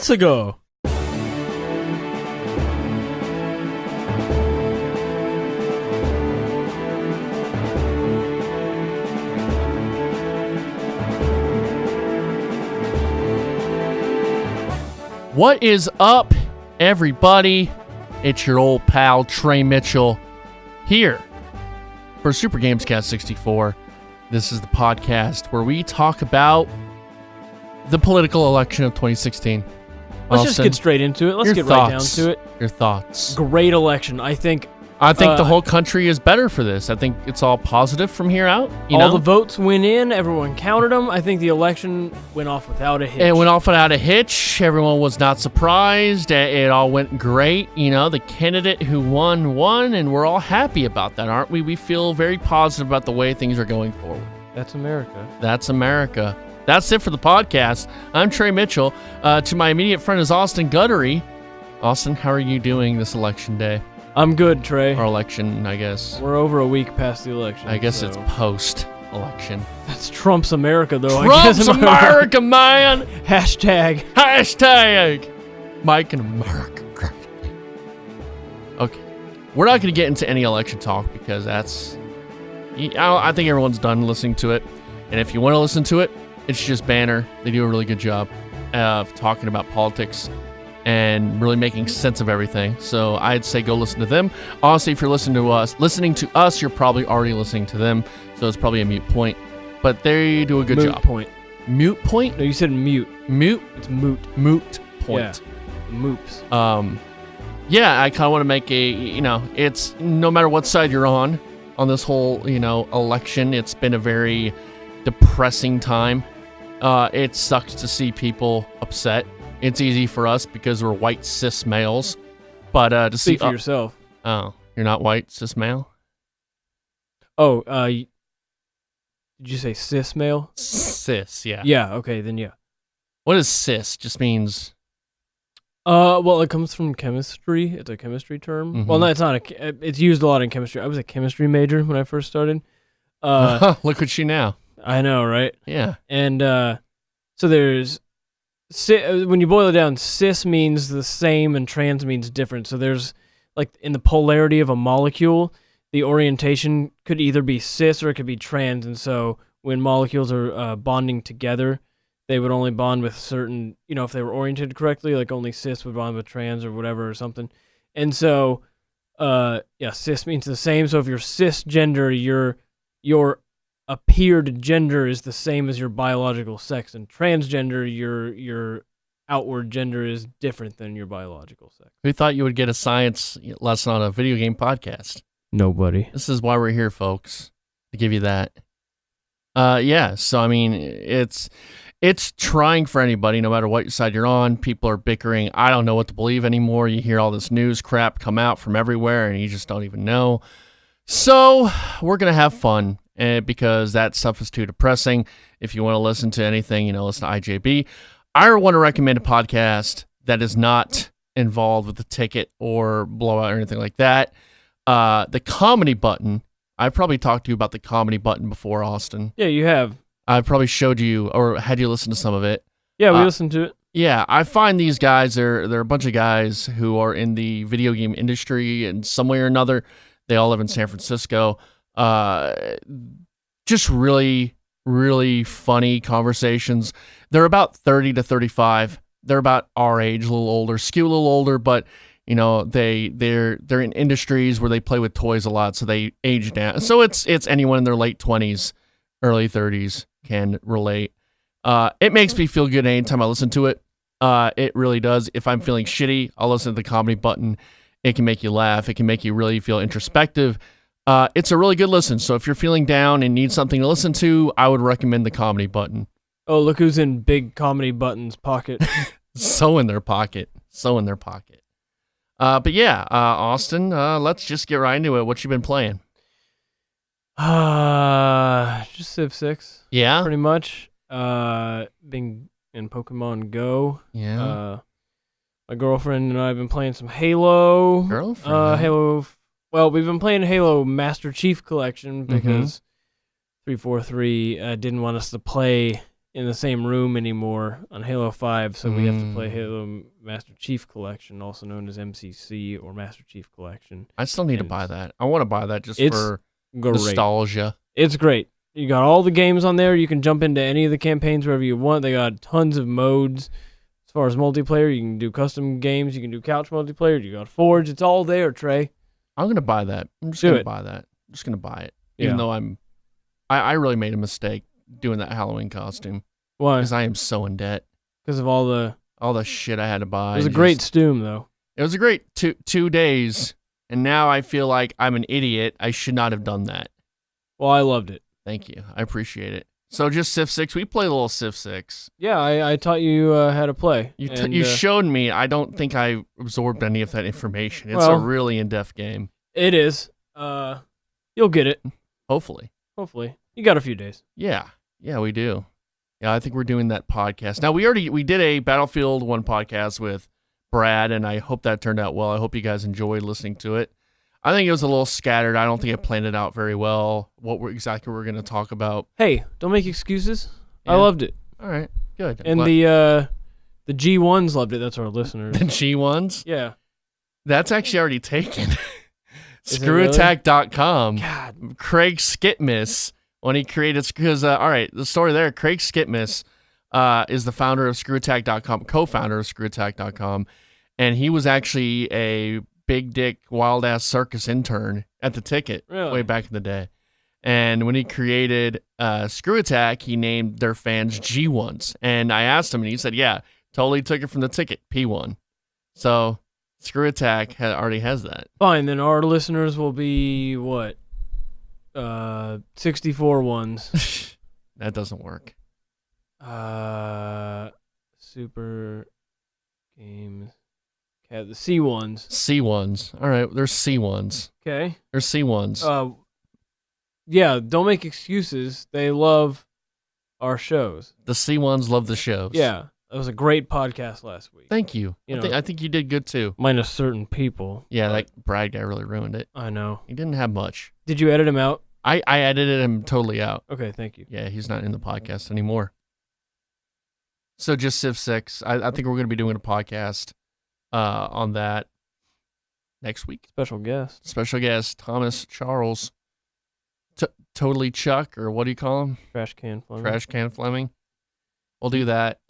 minutes ago. What is up, everybody? It's your old pal, Trey Mitchell, here for Super GamesCast 64. This is the podcast where we talk about the political election of 2016. Let's just get straight into it. Let's get right down to it. Your thoughts. Great election. I think the whole country is better for this. I think it's all positive from here out. All the votes went in. Everyone counted them. I think the election went off without a hitch. It went off without a hitch. Everyone was not surprised. It all went great. The candidate who won, and we're all happy about that, aren't we? We feel very positive about the way things are going forward. That's America. That's America. That's it for the podcast. I'm Trey Mitchell. To my immediate friend is Austin Guttery. Austin, how are you doing this election day? I'm good, Trey. Or election, I guess. We're over a week past the election. I guess it's post-election. That's Trump's America, though. Trump's America, man! Hashtag. Mike in America. Okay. We're not going to get into any election talk because I think everyone's done listening to it. And if you want to listen to it, it's just banner. They do a really good job of talking about politics and really making sense of everything. So I'd say go listen to them. Honestly, if you're listening to us, you're probably already listening to them. So it's probably a mute point. But they do a good job. Mute point? No, you said mute. Mute? It's moot. Moot point. Yeah. Moops. Yeah, I kind of want to make it's no matter what side you're on this whole, election, it's been a very depressing time. It sucks to see people upset. It's easy for us because we're white cis males, but to Speak for yourself. Oh, you're not white cis male? Oh, did you say cis male? Cis, yeah. Yeah. Okay, then yeah. What is cis? Just means. Well, it comes from chemistry. It's a chemistry term. Mm-hmm. Well, no, it's not. It's used a lot in chemistry. I was a chemistry major when I first started. Look at you now. I know, right? Yeah. And so there's when you boil it down, cis means the same and trans means different. So there's like in the polarity of a molecule, the orientation could either be cis or it could be trans. And so when molecules are bonding together, they would only bond with certain, if they were oriented correctly, like only cis would bond with trans or whatever or something. And so, cis means the same. So if you're cisgender, your appeared gender is the same as your biological sex, and transgender, your outward gender is different than your biological sex. Who thought you would get a science lesson on a video game podcast? Nobody. This is why we're here, folks, to give you that. So I mean, it's trying for anybody, no matter what side you're on. People are bickering. I don't know what to believe anymore. You hear all this news crap come out from everywhere, and you just don't even know. So we're going to have fun because that stuff is too depressing. If you want to listen to anything, listen to IJB. I want to recommend a podcast that is not involved with the ticket or blowout or anything like that. The Comedy Button. I've probably talked to you about the Comedy Button before, Austin. Yeah, you have. I've probably showed you or had you listen to some of it. Yeah, we listened to it. Yeah, I find these guys, they're a bunch of guys who are in the video game industry in some way or another. They all live in San Francisco. Just really, really funny conversations. They're about 30 to 35. They're about our age, a little older, skew a little older, but they're in industries where they play with toys a lot, so they age down. So it's anyone in their late 20s, early 30s can relate. It makes me feel good anytime I listen to it. It really does. If I'm feeling shitty, I'll listen to the Comedy Button. It can make you laugh. It can make you really feel introspective. It's a really good listen. So if you're feeling down and need something to listen to, I would recommend the Comedy Button. Oh, look who's in Big Comedy Button's pocket. So in their pocket. But yeah, Austin, let's just get right into it. What you been playing? Just Civ 6. Yeah? Pretty much. Been in Pokemon Go. Yeah. My girlfriend and I have been playing some Halo. Girlfriend? Well, we've been playing Halo Master Chief Collection because 343 didn't want us to play in the same room anymore on Halo 5, so we have to play Halo Master Chief Collection, also known as MCC or Master Chief Collection. I still need to buy that. I want to buy that just for great. Nostalgia. It's great. You got all the games on there. You can jump into any of the campaigns wherever you want. They got tons of modes. As far as multiplayer, you can do custom games. You can do couch multiplayer. You got Forge. It's all there, Trey. I'm going to buy that. I'm just going to buy that. I'm just going to buy it. Even though I really made a mistake doing that Halloween costume. Why? Because I am so in debt. Because of all the shit I had to buy. It was a great stoom, though. It was a great 2 days, and now I feel like I'm an idiot. I should not have done that. Well, I loved it. Thank you. I appreciate it. So just Civ 6. We played a little Civ 6. Yeah, I taught you how to play. You showed me. I don't think I absorbed any of that information. It's a really in-depth game. It is. You'll get it. Hopefully. You got a few days. Yeah, we do. Yeah, I think we're doing that podcast. Now, we did a Battlefield 1 podcast with Brad, and I hope that turned out well. I hope you guys enjoyed listening to it. I think it was a little scattered. I don't think I planned it out very well, what we're going to talk about. Hey, don't make excuses. Yeah. I loved it. All right, good. And the G1s loved it. That's our listeners. The G1s? Yeah. That's actually already taken. Screwattack.com. God. Craig Skitmus, when he created, because, all right, the story there, Craig Skitmus is the founder of Screwattack.com, co-founder of Screwattack.com, and he was actually a big dick, wild ass circus intern at the Ticket way back in the day. And when he created Screw Attack, he named their fans G1s. And I asked him, and he said, yeah, totally took it from the Ticket, P1. So Screw Attack already has that. Fine, then our listeners will be, what? 64 ones. That doesn't work. Super Games. Okay, the C1s. C1s. All right, there's C1s. Okay. There's C1s. Yeah, don't make excuses. They love our shows. The C1s love the shows. Yeah, that was a great podcast last week. Thank you. I think you did good too. Minus certain people. Yeah, that Brad guy really ruined it. I know. He didn't have much. Did you edit him out? I edited him totally out. Okay, thank you. Yeah, he's not in the podcast anymore. So just Civ 6. I think we're going to be doing a podcast on that next week. Special guest, Thomas Charles. Totally Chuck, or what do you call him? Trash Can Fleming. We'll do that.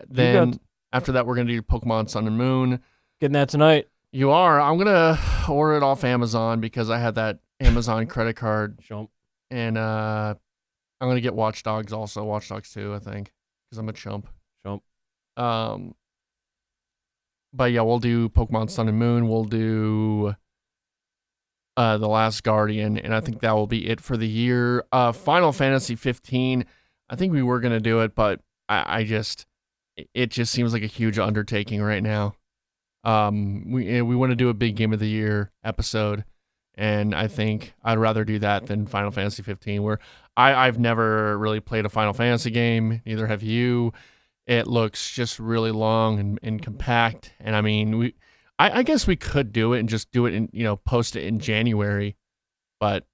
Then after that, we're going to do Pokemon Sun and Moon. Getting that tonight. You are. I'm going to order it off Amazon because I had that Amazon credit card. Jump. And I'm going to get Watch Dogs also. Watch Dogs 2, I think, because I'm a chump. But yeah, we'll do Pokemon Sun and Moon. We'll do The Last Guardian, and I think that will be it for the year. Final Fantasy 15. I think we were going to do it, but it just seems like a huge undertaking right now. We want to do a big Game of the Year episode, and I think I'd rather do that than Final Fantasy 15, where I've never really played a Final Fantasy game. Neither have you. It looks just really long and compact, and I mean, I guess we could do it and just do it and post it in January, but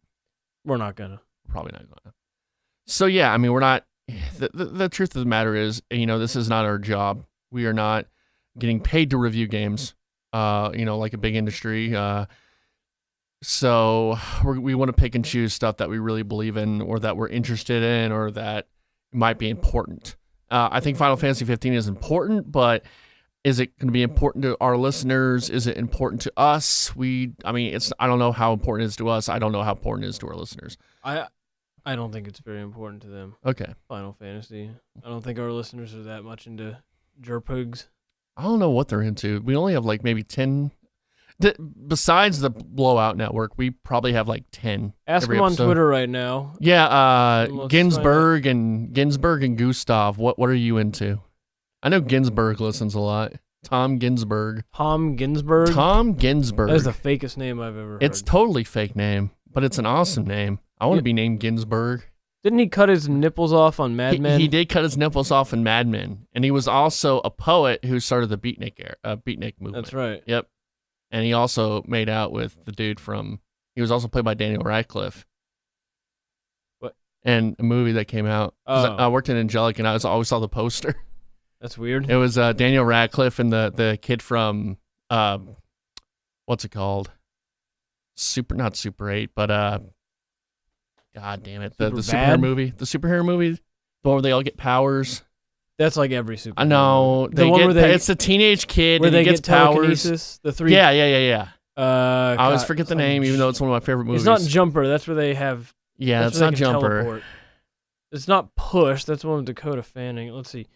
we're not gonna. Probably not gonna. So yeah, I mean, we're not. The truth of the matter is, this is not our job. We are not getting paid to review games, like a big industry. So we want to pick and choose stuff that we really believe in, or that we're interested in, or that might be important. I think Final Fantasy 15 is important, but is it going to be important to our listeners? Is it important to us? I don't know how important it is to us. I don't know how important it is to our listeners. I don't think it's very important to them. Okay. Final Fantasy. I don't think our listeners are that much into JRPGs. I don't know what they're into. We only have like maybe 10. Besides the Blowout Network, we probably have like 10. Ask them on Twitter right now. Yeah, Ginsberg and Gustav. What are you into? I know Ginsberg listens a lot. Tom Ginsberg. Tom Ginsberg? Tom Ginsberg. That is the fakest name I've ever heard. It's totally fake name, but it's an awesome name. I want to be named Ginsberg. Didn't he cut his nipples off on Mad Men? He did cut his nipples off in Mad Men, and he was also a poet who started the beatnik movement. That's right. Yep. And he also made out with the dude he was also played by Daniel Radcliffe. What? and a movie that came out. 'Cause Oh. I worked in Angelic, and I always saw the poster. That's weird. It was Daniel Radcliffe and the kid from what's it called? Not Super 8, but God damn it, the superhero movie, the one where they all get powers. That's like every superhero. I know it's a teenage kid where and they he gets get powers. telekinesis. The three. Yeah. I always God, forget the name, even though it's one of my favorite movies. It's not Jumper. That's where they have. Yeah, that's it's where not they can Jumper. teleport. It's not Push. That's one with Dakota Fanning. Let's see.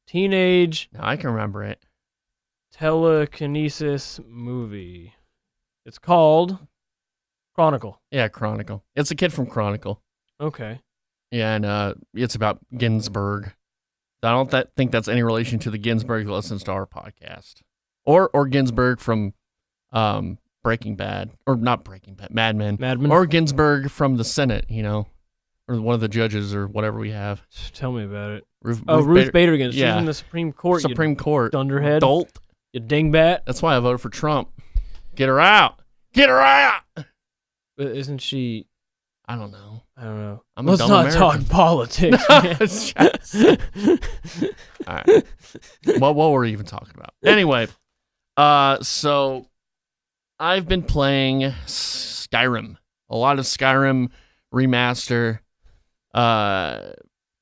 Teenage No, I can remember it. telekinesis movie. It's called Chronicle. Yeah, Chronicle. It's a kid from Chronicle. Okay. Yeah, and it's about Ginsburg. I don't think that's any relation to the Ginsburg that listens to our podcast, or Ginsburg from Breaking Bad, or not Breaking Bad, Mad Men, or Ginsburg from the Senate, or one of the judges or whatever we have. Tell me about it. Ruth Bader Ginsburg. She's Yeah. in the Supreme Court. Supreme Court. Dunderhead. Dolt. You dingbat. That's why I voted for Trump. Get her out. Get her out. But isn't she? I don't know. Let's not talk politics. All right. What were we even talking about? Anyway, so I've been playing Skyrim. A lot of Skyrim remaster.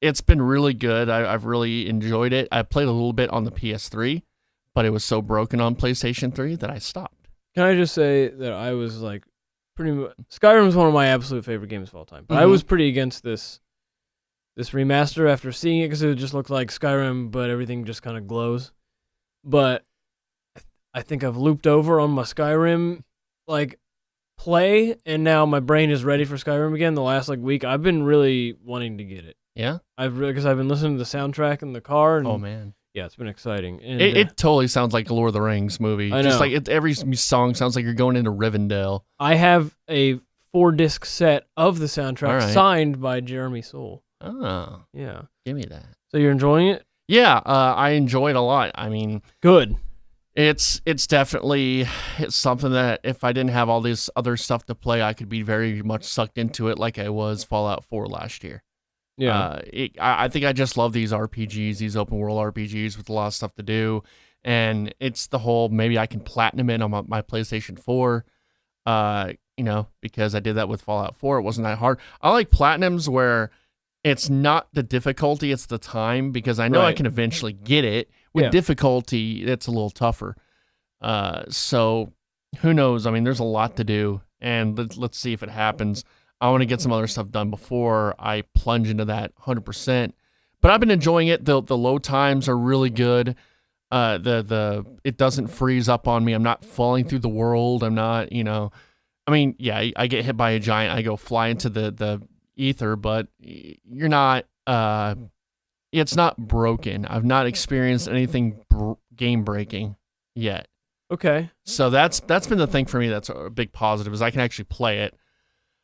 It's been really good. I've really enjoyed it. I played a little bit on the PS3, but it was so broken on PlayStation 3 that I stopped. Can I just say that I was like pretty much Skyrim is one of my absolute favorite games of all time. But I was pretty against this remaster after seeing it because it just looked like Skyrim, but everything just kind of glows. But I think I've looped over on my Skyrim play, and now my brain is ready for Skyrim again. The last week, I've been really wanting to get it. Yeah, because I've been listening to the soundtrack in the car. And, oh man, yeah, it's been exciting. And, it totally sounds like a Lord of the Rings movie. I know. Just every song sounds like you're going into Rivendell. I have a 4-disc set of the soundtrack signed by Jeremy Soule. Oh, yeah, give me that. So you're enjoying it? Yeah, I enjoy it a lot. I mean, good. It's definitely something that if I didn't have all this other stuff to play, I could be very much sucked into it like I was Fallout 4 last year. Yeah. I think I just love these RPGs, these open world RPGs with a lot of stuff to do. And it's the whole, maybe I can platinum it on my PlayStation 4, because I did that with Fallout 4. It wasn't that hard. I like platinums where it's not the difficulty, it's the time, because I know I can eventually get it. With difficulty, it's a little tougher. So who knows? I mean, there's a lot to do, and let's see if it happens. I want to get some other stuff done before I plunge into that 100%. But I've been enjoying it. The load times are really good. It doesn't freeze up on me. I'm not falling through the world. I'm not, I mean, yeah, I get hit by a giant. I go fly into the ether, but you're not, it's not broken. I've not experienced anything game breaking yet. Okay. So that's been the thing for me. That's a big positive is I can actually play it.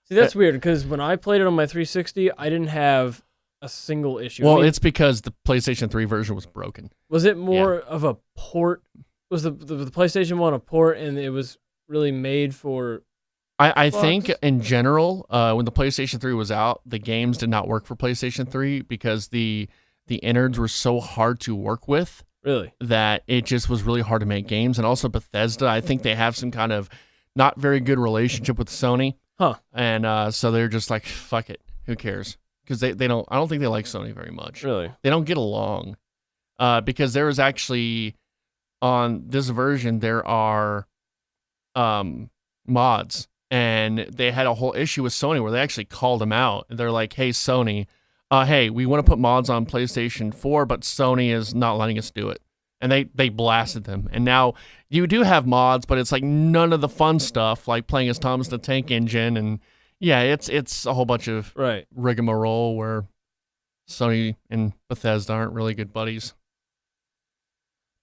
See, that's weird because when I played it on my 360, I didn't have a single issue. Well, it's because the PlayStation 3 version was broken. Was it more of a port? Was the PlayStation 1 a port and it was really made for... I think in general, when the PlayStation 3 was out, the games did not work for PlayStation 3 because the innards were so hard to work with. Really? That it just was really hard to make games. And also Bethesda, I think they have some kind of not very good relationship with Sony. Huh. And so they're just like, fuck it. Who cares? Because they don't, I don't think they like Sony very much. Really? They don't get along. Because there was actually, on this version, there are mods. And they had a whole issue with Sony where they actually called them out. They're like, hey, Sony, hey, we want to put mods on PlayStation 4, but Sony is not letting us do it. And they blasted them. And now you do have mods, but it's like none of the fun stuff, like playing as Thomas the Tank Engine. And yeah, it's a whole bunch of rigmarole where Sony and Bethesda aren't really good buddies.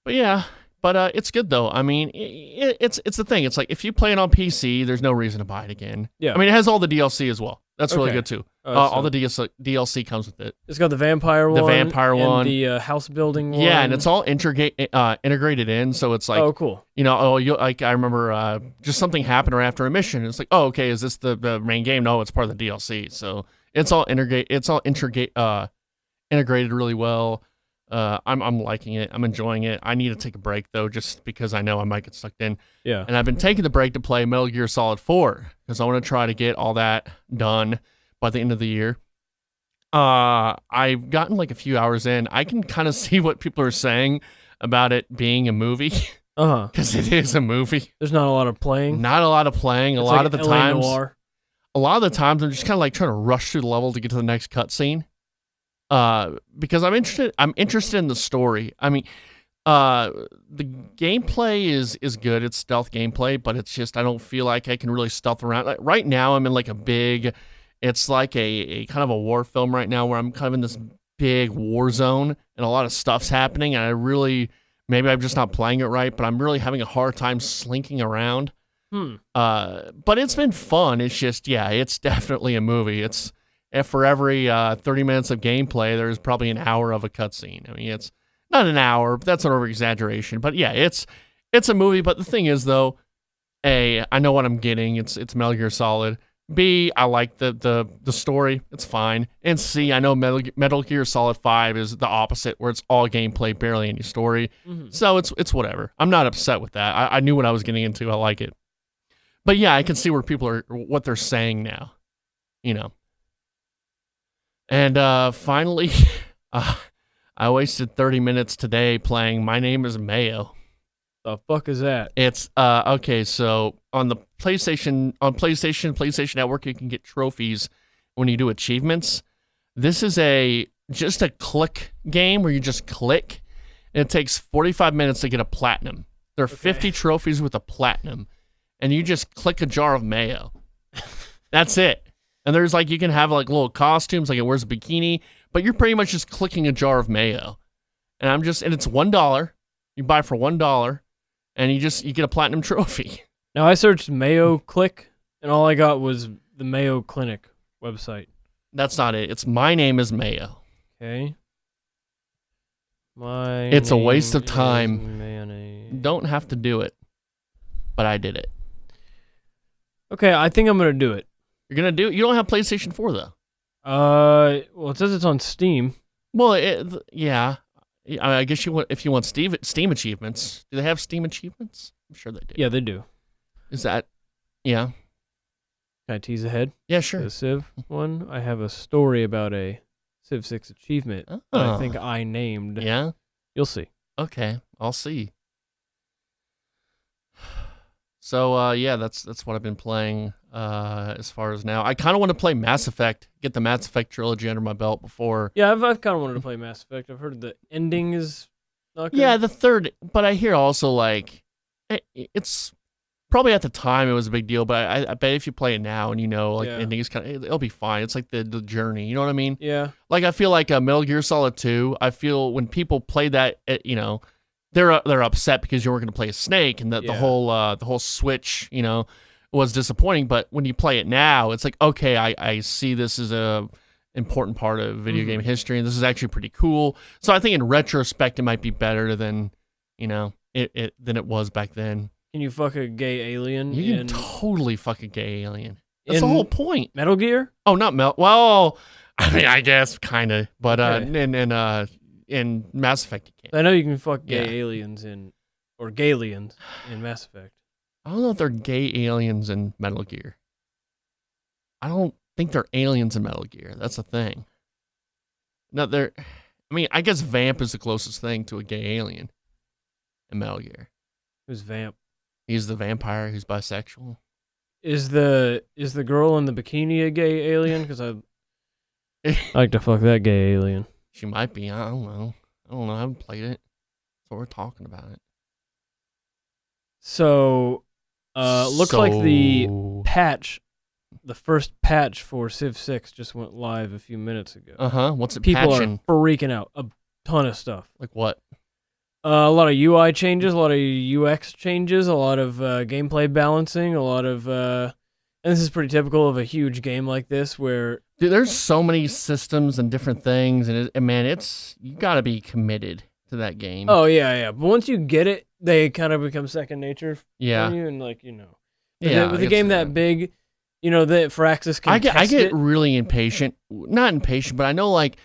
But yeah. But it's good, though. I mean, it's the thing. It's like, if you play it on PC, there's no reason to buy it again. Yeah. I mean, it has all the DLC as well. That's really good, too. All the DLC comes with it. It's got the vampire one. The vampire one. The house building one. Yeah, and it's all integrated in, so it's like... Oh, cool. I remember just something happened right after a mission. It's like, oh, okay, is this the main game? No, it's part of the DLC. So It's all integrated really well. I'm liking it. I'm enjoying it. I need to take a break though, just because I know I might get sucked in. Yeah. And I've been taking the break to play Metal Gear Solid 4 because I want to try to get all that done by the end of the year. I've gotten like a few hours in. I can kind of see what people are saying about it being a movie. Because it is a movie. There's not a lot of playing. Not a lot of playing. It's a lot like of the LA times. Noir. A lot of the times I'm just kind of like trying to rush through the level to get to the next cutscene. Because I'm interested in the story. I mean, the gameplay is good. It's stealth gameplay, but it's just I don't feel like I can really stealth around. Like, right now I'm in like it's like a kind of a war film right now where I'm kind of in this big war zone and a lot of stuff's happening, and maybe I'm just not playing it right, but I'm really having a hard time slinking around. But it's been fun. It's just, yeah, it's definitely a movie. It's for every 30 minutes of gameplay, there's probably an hour of a cutscene. I mean, it's not an hour, but that's an over-exaggeration. But yeah, it's a movie. But the thing is, though, A, I know what I'm getting. It's Metal Gear Solid. B, I like the story. It's fine. And C, I know Metal Gear Solid 5 is the opposite, where it's all gameplay, barely any story. Mm-hmm. So it's whatever. I'm not upset with that. I knew what I was getting into. I like it. But yeah, I can see where people are, what they're saying now. You know. And finally, I wasted 30 minutes today playing My Name is Mayo. The fuck is that? It's okay, so on the PlayStation Network, you can get trophies when you do achievements. This is just a click game where you just click, and it takes 45 minutes to get a platinum. There are 50 trophies with a platinum, and you just click a jar of mayo. That's it. And there's you can have little costumes, like it wears a bikini, but you're pretty much just clicking a jar of mayo. And it's $1. You buy for $1. And you get a platinum trophy. Now, I searched Mayo Click, and all I got was the Mayo Clinic website. That's not it. It's My Name is Mayo. Okay. It's a waste of time. Don't have to do it. But I did it. Okay, I think I'm going to do it. You're going to do it? You don't have PlayStation 4, though. Well, it says it's on Steam. Well, yeah. I guess if you want Steam achievements. Do they have Steam achievements? I'm sure they do. Yeah, they do. Is that? Yeah. Can I tease ahead? Yeah, sure. The Civ one. I have a story about a Civ 6 achievement that I think I named. Yeah? You'll see. Okay, I'll see. So, yeah, that's what I've been playing as far as now. I kind of want to play Mass Effect, get the Mass Effect trilogy under my belt before. Yeah, I've kind of wanted to play Mass Effect. I've heard the ending is not good. Yeah, the third, but I hear also, it's probably at the time it was a big deal, but I bet if you play it now and the ending is it'll be fine. It's like the journey, you know what I mean? Yeah. I feel like Metal Gear Solid 2, I feel when people play that, they're upset because you weren't going to play a Snake, and the whole switch, was disappointing. But when you play it now, it's like, okay, I see this is a important part of video game history, and this is actually pretty cool. So I think in retrospect, it might be better than than it was back then. Can you fuck a gay alien? You can totally fuck a gay alien. That's the whole point. Metal Gear? Oh, not Well, I mean, I guess kind of, but in Mass Effect, you can't. I know you can fuck gay aliens or gaylians in Mass Effect. I don't know if they're gay aliens in Metal Gear. I don't think they're aliens in Metal Gear. That's the thing. No, I guess Vamp is the closest thing to a gay alien in Metal Gear. Who's Vamp? He's the vampire who's bisexual. Is the girl in the bikini a gay alien? Because I like to fuck that gay alien. She might be. I don't know. I haven't played it. So we're talking about it. So, looks like the first patch for Civ 6 just went live a few minutes ago. What's it People patching? are freaking out. A ton of stuff. Like what? A lot of UI changes, a lot of UX changes, a lot of gameplay balancing, a lot of... and this is pretty typical of a huge game like this where... Dude, there's so many systems and different things, and you gotta be committed to that game. Oh, yeah. But once you get it, they kind of become second nature for you, and Yeah, with a game that big, You know that Firaxis can I test get it. really impatient. Not impatient, but I know like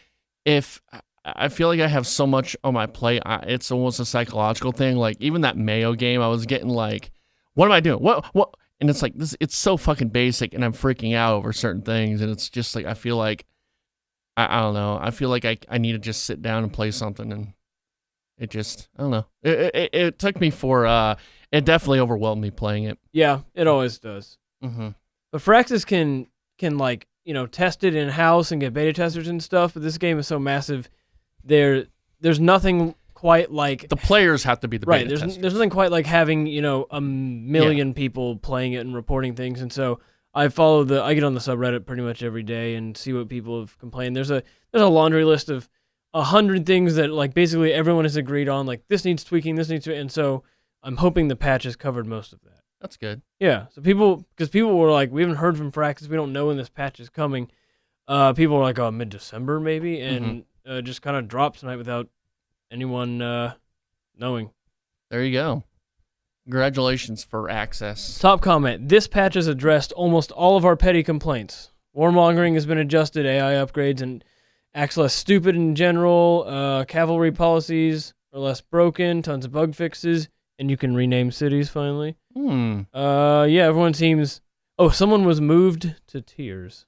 if I feel like I have so much on my plate, it's almost a psychological thing. Like even that Mayo game, I was getting like, what am I doing? What? And it's like this. It's so fucking basic, and I'm freaking out over certain things, and it's just like I feel like I don't know. I feel like I need to just sit down and play something, and it just I don't know. It took me for it definitely overwhelmed me playing it. Yeah, it always does. Mm-hmm. But Firaxis can like, you know, test it in house and get beta testers and stuff. But this game is so massive, there's nothing quite like The players have to be the right. beta There's testers. nothing quite like having, you know, a million people playing it and reporting things. And so I get on the subreddit pretty much every day and see what people have complained. There's a laundry list of 100 things that like basically everyone has agreed on. Like this needs tweaking, and so I'm hoping the patch has covered most of that. That's good. Yeah, so people were like, we haven't heard from Firaxis, we don't know when this patch is coming. People were like, oh, mid-December maybe, and just kind of dropped tonight without anyone knowing. There you go. Congratulations for access. Top comment, this patch has addressed almost all of our petty complaints. Warmongering has been adjusted, AI upgrades, and acts less stupid in general. Cavalry policies are less broken, tons of bug fixes, and you can rename cities finally. Yeah, everyone seems... Oh, someone was moved to tears.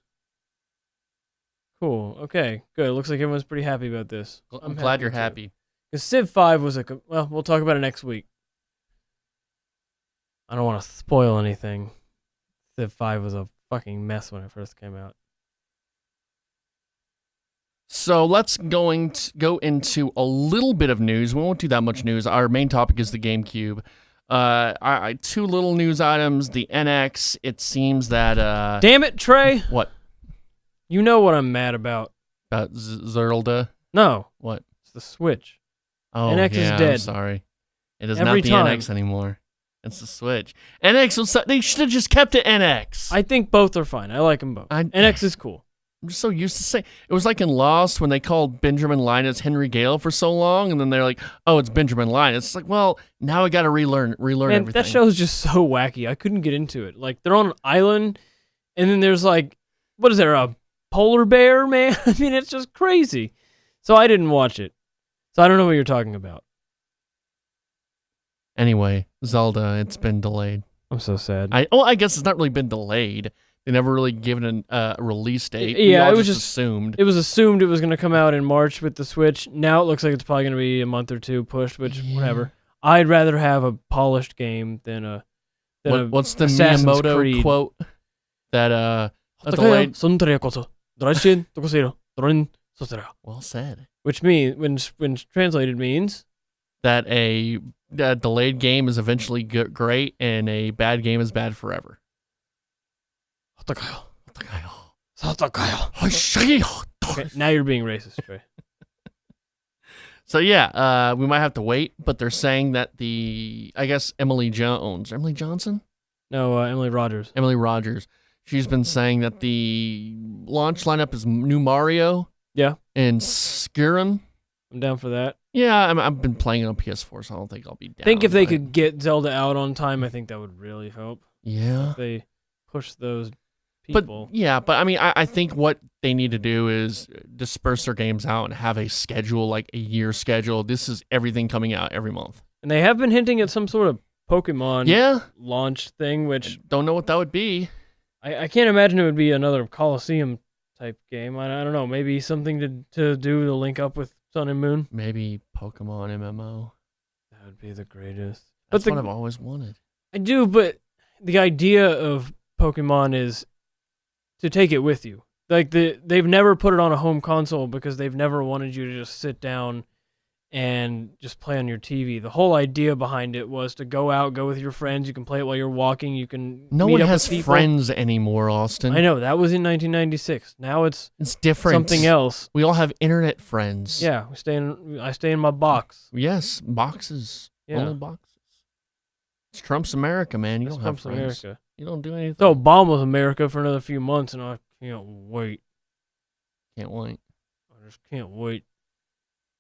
Cool, okay, good. Looks like everyone's pretty happy about this. I'm glad you're happy. Because Civ 5 was well, we'll talk about it next week. I don't want to spoil anything. Civ 5 was a fucking mess when it first came out. So let's go into a little bit of news. We won't do that much news. Our main topic is the GameCube. Two little news items. The NX, it seems that... Damn it, Trey! What? You know what I'm mad about. About Zelda? No. What? It's the Switch. Oh, NX is dead. I'm sorry. It is Every not the time. NX anymore. It's the Switch. NX, they should have just kept it NX. I think both are fine. I like them both. NX is cool. I'm just so used to saying it was like in Lost when they called Benjamin Linus Henry Gale for so long, and then they're like, "Oh, it's Benjamin Linus." It's like, well, now I got to relearn Man, everything. that show's just so wacky. I couldn't get into it. Like they're on an island, and then there's like, what is there, a polar bear, man? I mean, it's just crazy. So I didn't watch it. So I don't know what you're talking about. Anyway, Zelda, it's been delayed. I'm so sad. I guess it's not really been delayed. They never really given a release date. Yeah, we all it was just assumed. It was assumed it was going to come out in March with the Switch. Now it looks like it's probably going to be a month or two pushed, which whatever. I'd rather have a polished game than a what's the Assassin's Miyamoto Creed quote that a delayed? Well said. Which means when translated means that a delayed game is eventually great and a bad game is bad forever. Okay, now you're being racist, Trey. So yeah, we might have to wait, but they're saying that I guess Emily Johnson? No, Emily Rogers. Emily Rogers. She's been saying that the launch lineup is new Mario. Yeah. And Skyrim. I'm down for that. Yeah, I've been playing it on PS4, so I don't think I'll be down. I think if they could get Zelda out on time, I think that would really help. Yeah. If they push those people. But I mean, I think what they need to do is disperse their games out and have a schedule, like a year schedule. This is everything coming out every month. And they have been hinting at some sort of Pokemon launch thing, which... I don't know what that would be. I can't imagine it would be another Coliseum type game. I don't know. Maybe something to do to link up with Sun and Moon. Maybe Pokemon MMO. That would be the greatest. That's what I've always wanted. I do, but the idea of Pokemon is to take it with you. Like they've never put it on a home console because they've never wanted you to just sit down and just play on your TV. The whole idea behind it was to go out, go with your friends. You can play it while you're walking. You can No meet one up has with people. friends anymore, Austin. I know, that was in 1996. Now it's different. Something else. We all have internet friends. Yeah, I stay in my box. Yes, boxes. Yeah. Only boxes. It's Trump's America, man. You It's don't have Trump's friends. America. You don't do anything. So Obama's America for another few months, and I can't wait. Can't wait. I just can't wait.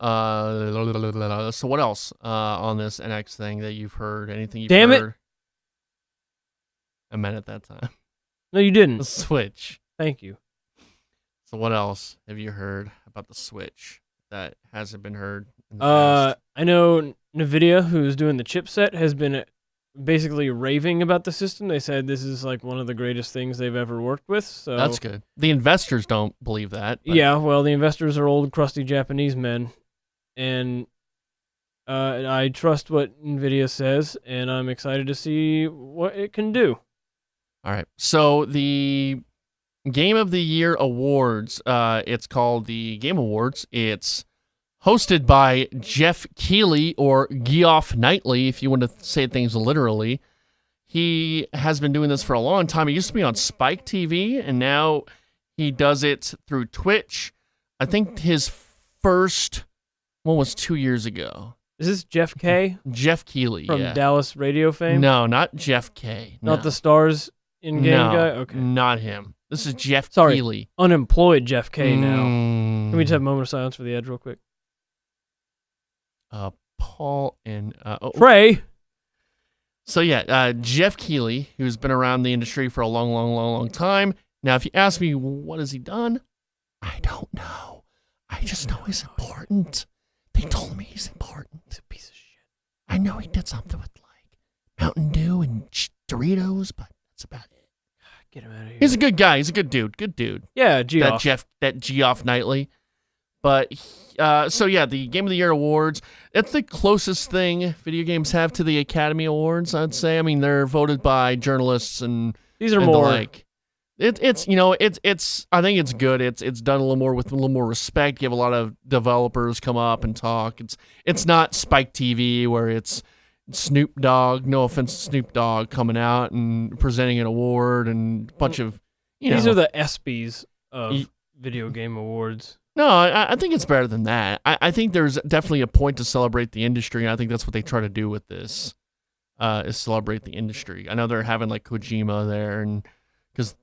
So what else on this NX thing that you've heard? Anything you've Damn heard? it! I meant at that time. No, you The didn't. Switch. Thank you. So what else have you heard about the Switch that hasn't been heard in the past? I know NVIDIA, who's doing the chipset, has been basically raving about the system. They said this is like one of the greatest things they've ever worked with. So That's good. The investors don't believe that. But yeah, well, the investors are old, crusty Japanese men, and I trust what NVIDIA says, and I'm excited to see what it can do. All right. So the Game of the Year Awards, it's called the Game Awards. It's hosted by Jeff Keighley, or Geoff Nightly, if you want to say things literally. He has been doing this for a long time. He used to be on Spike TV, and now he does it through Twitch. I think his first one was 2 years ago. Is this Jeff K. Jeff Keighley, from yeah. Dallas radio fame? No, not Jeff K. Not No. the Stars in-game No, guy? Okay. not him. This is Jeff Sorry. Keighley. Unemployed Jeff K now. Mm. Can we just have a moment of silence for the Edge real quick? Paul and Trey! So yeah, Jeff Keighley, who's been around the industry for a long time. Now, if you ask me, what has he done? I don't know. I just know he's important. They told me he's important. He's a piece of shit. I know he did something with like Mountain Dew and Doritos, but that's about it. Get him out of here. He's a good guy. He's a good dude. Good dude. Yeah, Geoff. That Geoff Nightly. But so yeah, the Game of the Year Awards. It's the closest thing video games have to the Academy Awards, I'd say. I mean, they're voted by journalists and These are and more the like. It's I think it's good. It's done a little more with a little more respect. You have a lot of developers come up and talk. It's not Spike TV where it's Snoop Dogg. No offense to Snoop Dogg coming out and presenting an award and a bunch of These are the ESPYs of video game awards. No, I think it's better than that. I think there's definitely a point to celebrate the industry, and I think that's what they try to do with this, is celebrate the industry. I know they're having like Kojima there, and because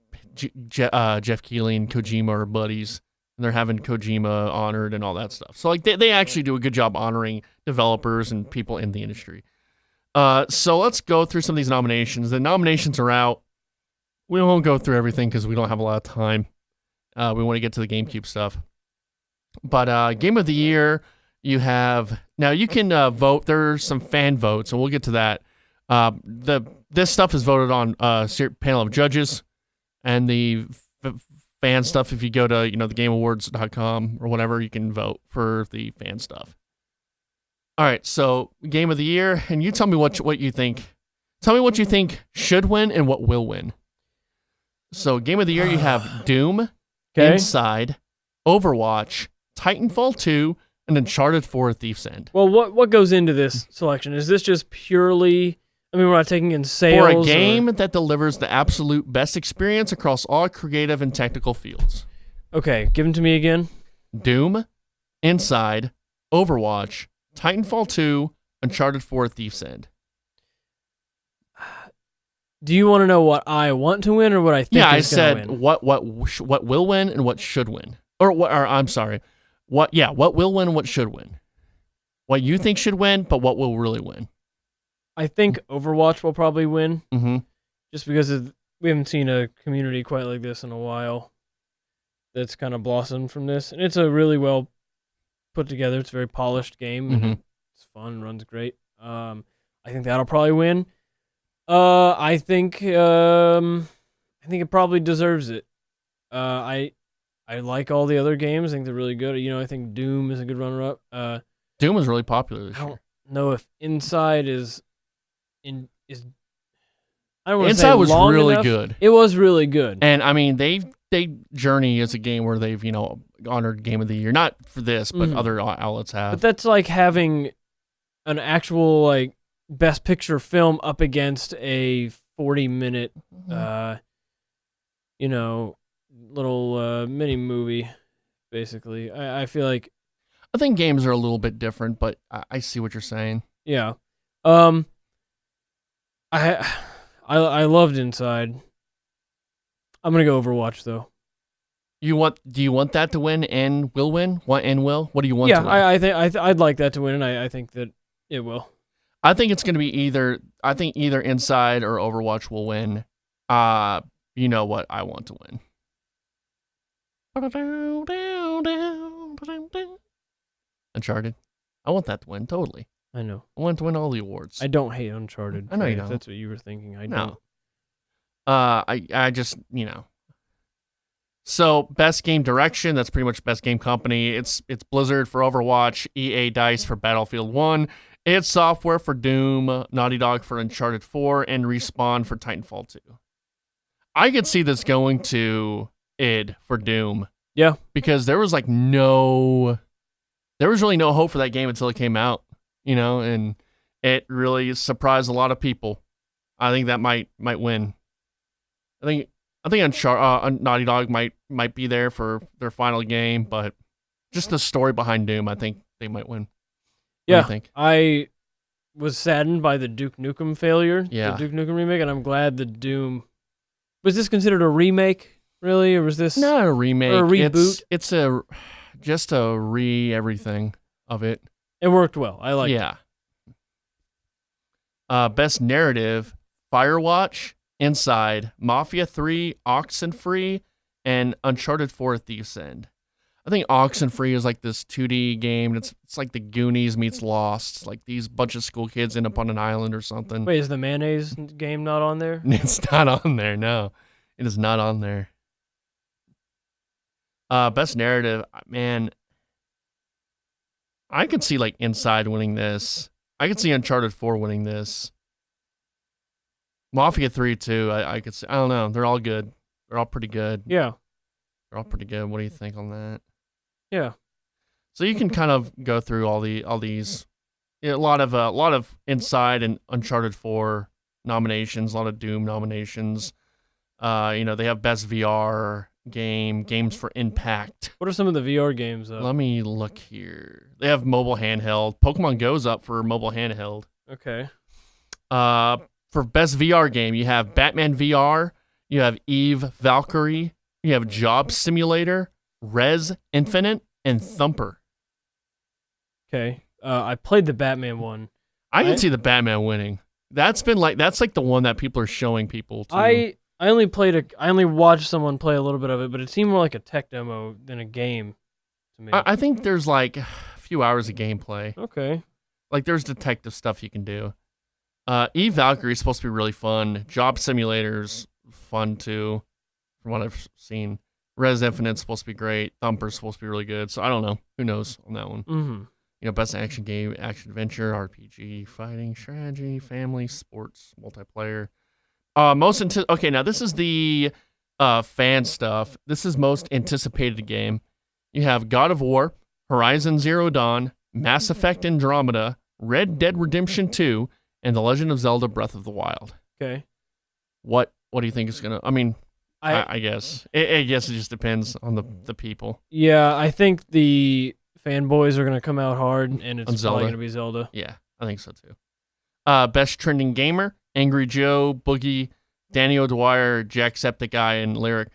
Jeff Keighley and Kojima are buddies, and they're having Kojima honored and all that stuff. So like they actually do a good job honoring developers and people in the industry. So let's go through some of these nominations. The nominations are out. We won't go through everything because we don't have a lot of time. We want to get to the GameCube stuff. But Game of the Year, you have... Now, you can vote. There's some fan votes, and we'll get to that. This stuff is voted on a panel of judges, and the fan stuff, if you go to thegameawards.com or whatever, you can vote for the fan stuff. All right, so Game of the Year, and you tell me what you think. Tell me what you think should win and what will win. So Game of the Year, you have Doom, Inside, Overwatch, Titanfall 2, and Uncharted 4: Thief's End. Well, what goes into this selection? Is this just purely... I mean, we're not taking in sales. For a game that delivers the absolute best experience across all creative and technical fields. Okay, give them to me again. Doom, Inside, Overwatch, Titanfall 2, Uncharted 4: Thief's End. Do you want to know what I want to win or what I think is going to win? what will win and what should win. Or I'm sorry. What will win and what should win. What you think should win, but what will really win. I think Overwatch will probably win. Mm-hmm. Just because we haven't seen a community quite like this in a while that's kind of blossomed from this. And it's a really well put together, it's a very polished game. Mm-hmm. And it's fun, runs great. I think that'll probably win. I think it probably deserves it. I like all the other games. I think they're really good. I think Doom is a good runner-up. Doom was really popular this I year. don't know if Inside is. I don't want to say Inside was long really enough. good. It was really good. And I mean, they Journey is a game where they've honored Game of the Year, not for this, but other outlets have. But that's like having an actual like Best Picture film up against a 40-minute, little mini movie. Basically, I feel like. I think games are a little bit different, but I see what you're saying. Yeah. I loved Inside. I'm gonna go Overwatch though. Do you want that to win and will win? What do you want to win? Yeah, I think I'd like that to win, and I think that it will. I think it's going to be either Inside or Overwatch will win. you know what I want to win. Uncharted. I want that to win, totally. I know. I want to win all the awards. I don't hate Uncharted. I know you If don't. that's what you were thinking. I No. don't. I just, So, best game direction, that's pretty much best game company. It's Blizzard for Overwatch, EA DICE for Battlefield 1, id Software for Doom, Naughty Dog for Uncharted 4, and Respawn for Titanfall 2. I could see this going to id for Doom. Yeah. Because there was really no hope for that game until it came out, and it really surprised a lot of people. I think that might win. I think Naughty Dog might be there for their final game, but just the story behind Doom, I think they might win. What do you think? I was saddened by the Duke Nukem failure, Yeah. the Duke Nukem remake, and I'm glad the Doom... Was this considered a remake, really, or was this... Not a remake. Or a reboot? It's just a everything of it. It worked well. I like it. Yeah. Best narrative, Firewatch, Inside, Mafia 3, Oxenfree, and Uncharted 4 Thief's End. I think Oxenfree is like this 2D game. It's like the Goonies meets Lost. It's like these bunch of school kids end up on an island or something. Wait, is the mayonnaise game not on there? It's not on there, no. It is not on there. Best narrative, man. I could see like Inside winning this. I could see Uncharted 4 winning this. Mafia 3 too. I could see. I don't know. They're all good. They're all pretty good. Yeah. They're all pretty good. What do you think on that? Yeah. So you can kind of go through all these. A lot of Inside and Uncharted 4 nominations. A lot of Doom nominations. They have best VR game, games for impact. What are some of the VR games, though? Let me look here. They have mobile handheld. Pokemon Go's up for mobile handheld. Okay. For best VR game, you have Batman VR, you have Eve Valkyrie, you have Job Simulator, Res Infinite, and Thumper. Okay. I played the Batman one. I can see the Batman winning. That's like the one that people are showing people to. I only watched someone play a little bit of it, but it seemed more like a tech demo than a game to me. I think there's like a few hours of gameplay. Okay. Like there's detective stuff you can do. Eve Valkyrie is supposed to be really fun. Job Simulator's fun too, from what I've seen. Res Infinite's supposed to be great. Thumper's supposed to be really good. So I don't know. Who knows on that one? Mm-hmm. Best action game, action adventure, RPG, fighting, strategy, family, sports, multiplayer. Okay, now this is the fan stuff. This is most anticipated game. You have God of War, Horizon Zero Dawn, Mass Effect Andromeda, Red Dead Redemption 2, and The Legend of Zelda Breath of the Wild. Okay. What do you think is gonna? I mean, I guess. I guess it just depends on the people. Yeah, I think the fanboys are gonna come out hard, and it's probably gonna be Zelda. Yeah, I think so too. Best trending gamer: Angry Joe, Boogie, Danny O'Dwyer, Jacksepticeye, and Lyric.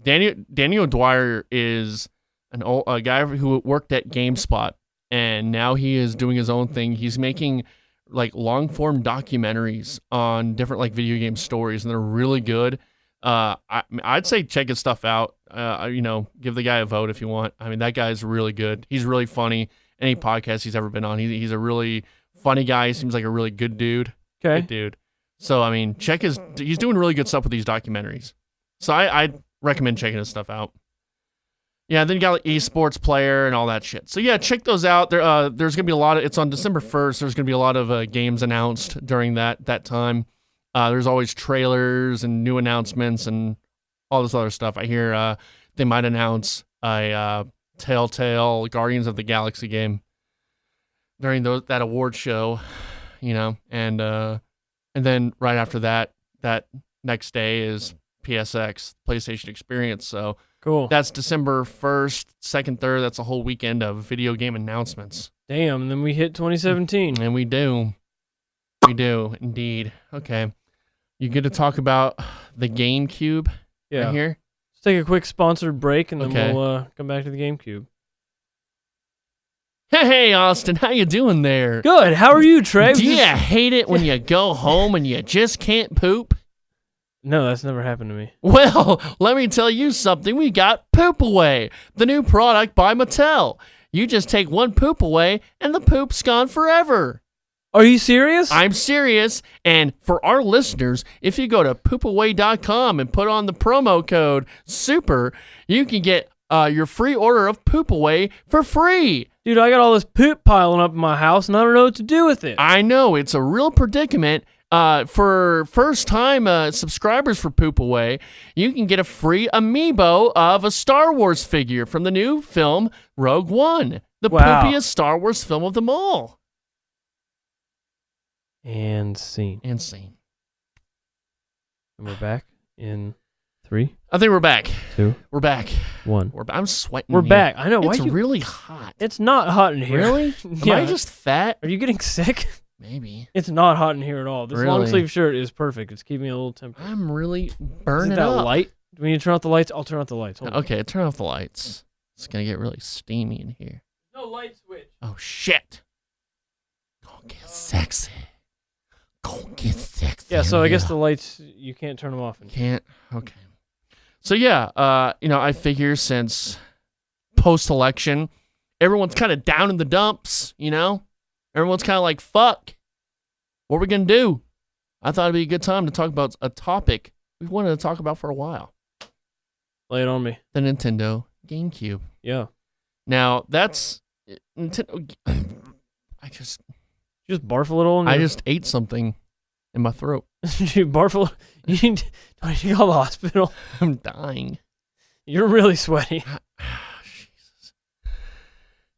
Danny O'Dwyer is a guy who worked at GameSpot, and now he is doing his own thing. He's making like long form documentaries on different like video game stories, and they're really good. I'd say check his stuff out. Give the guy a vote if you want. I mean, that guy's really good. He's really funny. Any podcast he's ever been on, he's a really funny guy. He seems like a really good dude. Okay. Good dude. So I mean, he's doing really good stuff with these documentaries. So I'd recommend checking his stuff out. Yeah, then you got like esports player and all that shit. So yeah, check those out. There's gonna be a lot of. It's on December 1st. There's gonna be a lot of games announced during that time. There's always trailers and new announcements and all this other stuff. I hear they might announce a Telltale Guardians of the Galaxy game during that award show, and then right after that next day is PSX, PlayStation Experience. So cool. That's December 1st, 2nd, 3rd. That's a whole weekend of video game announcements. Damn, and then we hit 2017. And we do. We do, indeed. Okay. You get to talk about the GameCube right here? Let's take a quick sponsored break, and then Okay. we'll come back to the GameCube. Hey, Austin, how you doing there? Good. How are you, Trey? Do you hate it when you go home and you just can't poop? No, that's never happened to me. Well, let me tell you something. We got Poop Away, the new product by Mattel. You just take one poop away, and the poop's gone forever. Are you serious? I'm serious. And for our listeners, if you go to poopaway.com and put on the promo code SUPER, you can get your free order of Poop Away for free. Dude, I got all this poop piling up in my house, and I don't know what to do with it. I know. It's a real predicament. For first-time subscribers for Poop Away, you can get a free amiibo of a Star Wars figure from the new film Rogue One, the poopiest Star Wars film of them all. And scene. And scene. And we're back in 3. I think we're back. 2. We're back. 1. I'm sweating. We're here. back. I know. Why it's really hot. It's not hot in here. Really? Yeah. Am I just fat? Are you getting sick? Maybe. It's not hot in here at all. This Really? long sleeve shirt is perfect. It's keeping me a little tempered. I'm really Is burning it that up. light? Do we need to turn off the lights? I'll turn off the lights. Hold on. Okay, turn off the lights. It's gonna get really steamy in here. No light switch. Oh shit! Go get sexy. Go get sexy. Yeah, so I guess the lights, you can't turn them off. Can't. Okay. So yeah, I figure since post-election, everyone's kind of down in the dumps. Everyone's kind of like, fuck. What are we gonna do? I thought it'd be a good time to talk about a topic we've wanted to talk about for a while. Lay it on me. The Nintendo GameCube. Yeah. Now that's Nintendo. I just barf a little. I just ate something in my throat. You barf a little. You need to call the hospital. I'm dying. You're really sweaty. Jesus.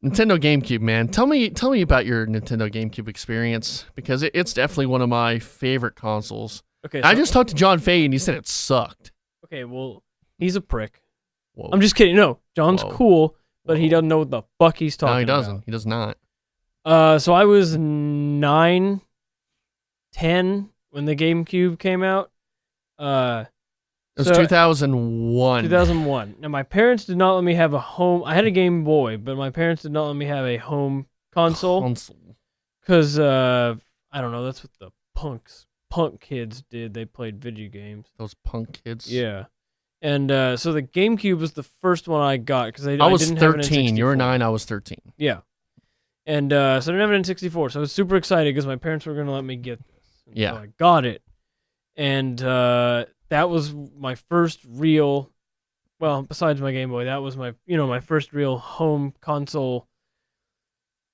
Nintendo GameCube, man. Tell me about your Nintendo GameCube experience, because it's definitely one of my favorite consoles. Okay. I just talked to John Fay and he said it sucked. Okay, well, he's a prick. Whoa. I'm just kidding. No, John's Whoa. cool, but he doesn't know what the fuck he's talking about. No, he doesn't. He does not. So I was 9, 10 when the GameCube came out. It was 2001. 2001. Now, my parents did not let me have a home. I had a Game Boy, but my parents did not let me have a home console. Because, I don't know, that's what the punk kids did. They played video games. Those punk kids. Yeah. And so the GameCube was the first one I got, because I was didn't have an 13. N64. You were 9. I was 13. Yeah. And so I didn't have an N64, so I was super excited because my parents were going to let me get this. And Yeah. So I got it. And that was my first real, well, besides my Game Boy, that was my first real home console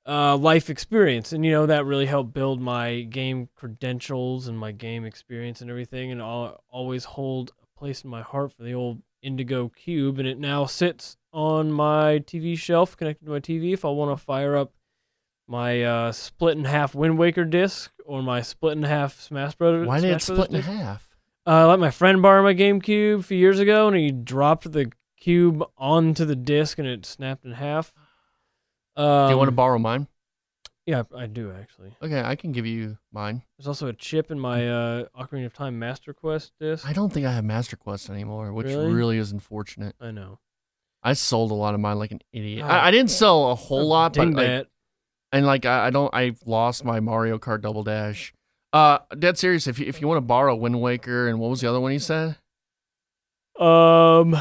life experience. And, that really helped build my game credentials and my game experience and everything. And I'll always hold a place in my heart for the old Indigo Cube. And it now sits on my TV shelf connected to my TV if I want to fire up my split in half Wind Waker disc or my split in half Smash Brothers. Why did it split in half? I let my friend borrow my GameCube a few years ago, and he dropped the cube onto the disc, and it snapped in half. Do you want to borrow mine? Yeah, I do, actually. Okay, I can give you mine. There's also a chip in my Ocarina of Time Master Quest disc. I don't think I have Master Quest anymore, which really is unfortunate. I know. I sold a lot of mine like an idiot. I didn't sell a whole lot, but I've lost my Mario Kart Double Dash. Dead serious. If you want to borrow Wind Waker and what was the other one you said? Yeah,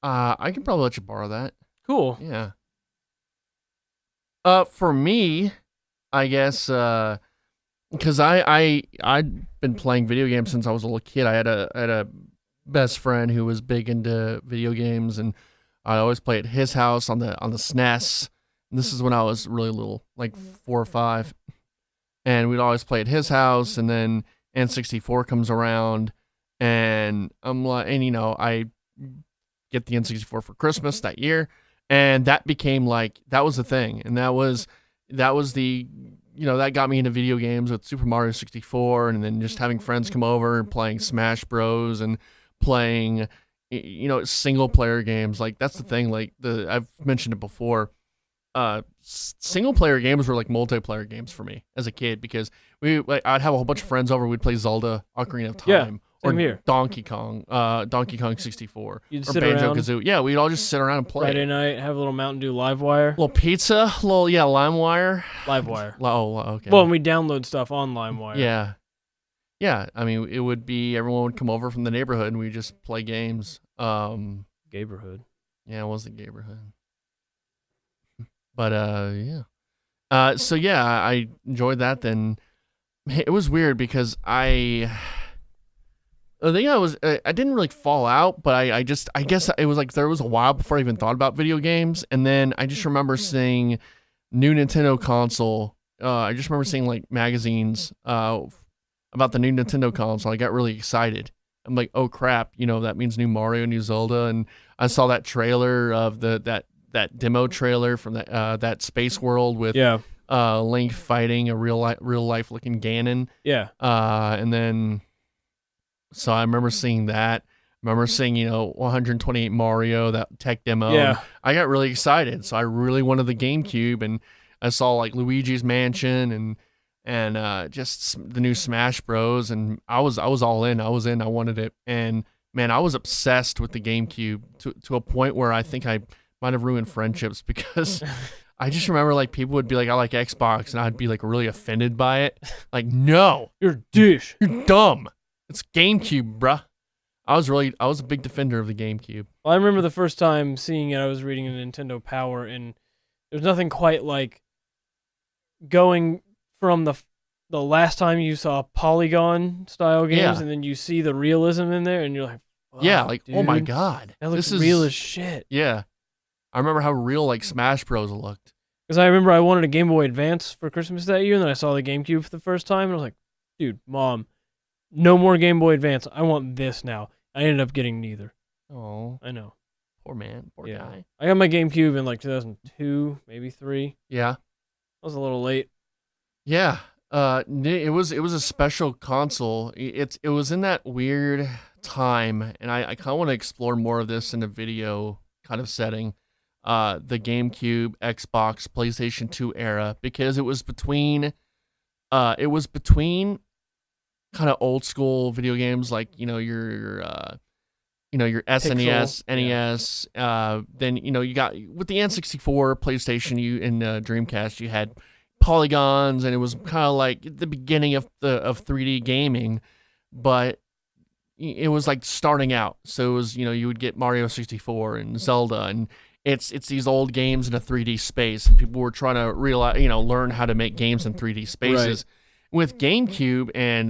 I can probably let you borrow that. Cool. Yeah. For me, I guess because I'd been playing video games since I was a little kid. I had a best friend who was big into video games, and I'd always play at his house on the SNES. And this is when I was really little, like 4 or 5. And we'd always play at his house, and then N64 comes around, and I'm like, I get the N64 for Christmas that year, and that became that was the thing, and that was the, that got me into video games with Super Mario 64, and then just having friends come over and playing Smash Bros. And playing, single player games. That's the thing. I've mentioned it before. Single player games were like multiplayer games for me as a kid, because I'd have a whole bunch of friends over. We'd play Zelda, Ocarina of Time, or here. Donkey Kong 64, You'd or sit Banjo around Kazooie. Yeah, we'd all just sit around and play. Friday night, have a little Mountain Dew Livewire. Little pizza, LimeWire. Livewire. Oh, okay. Well, and we download stuff on LimeWire. Yeah, Yeah, I mean, it would be everyone would come over from the neighborhood and we just play games. Neighborhood. Yeah, it was the neighborhood. But yeah. So yeah, I enjoyed that. Then it was weird because the thing I didn't really fall out, but I guess it was like there was a while before I even thought about video games, and then I just remember seeing new Nintendo console. I just remember seeing like magazines about the new Nintendo console. I got really excited. I'm like, oh crap, that means new Mario, new Zelda, and I saw that trailer of that demo trailer from that Space World with Link fighting a real life looking Ganon. Yeah. And then so I remember seeing that. I remember seeing 128 Mario, that tech demo. Yeah. I got really excited, so I really wanted the GameCube, and I saw like Luigi's Mansion and just the new Smash Bros. And I was all in. I wanted it, and man, I was obsessed with the GameCube to a point where I think I might have ruined friendships because I just remember like people would be like, I like Xbox, and I'd be like really offended by it. Like, no, you're a dish. You're dumb. It's GameCube, bruh. I was a big defender of the GameCube. Well, I remember the first time seeing it, I was reading a Nintendo Power, and there's nothing quite like going from the last time you saw Polygon style games, and then you see the realism in there, and you're like, yeah, like, dude, oh my god, that looks real as shit. Yeah, I remember how real like Smash Bros looked. Because I remember I wanted a Game Boy Advance for Christmas that year, and then I saw the GameCube for the first time, and I was like, dude, Mom, no more Game Boy Advance. I want this now. I ended up getting neither. Oh, I know. Poor man. Poor guy. I got my GameCube in like 2002, maybe 3. Yeah. I was a little late. Yeah. It was a special console. It was in that weird time, and I kind of want to explore more of this in a video kind of setting. The GameCube, Xbox, PlayStation 2 era, because it was between kind of old school video games like your SNES, NES. Then you got with the N64, PlayStation, and Dreamcast, you had polygons, and it was kind of like the beginning of 3D gaming, but it was like starting out. So it was you would get Mario 64 and Zelda, and it's these old games in a 3D space, and people were trying to realize learn how to make games in 3D spaces. Right. With GameCube and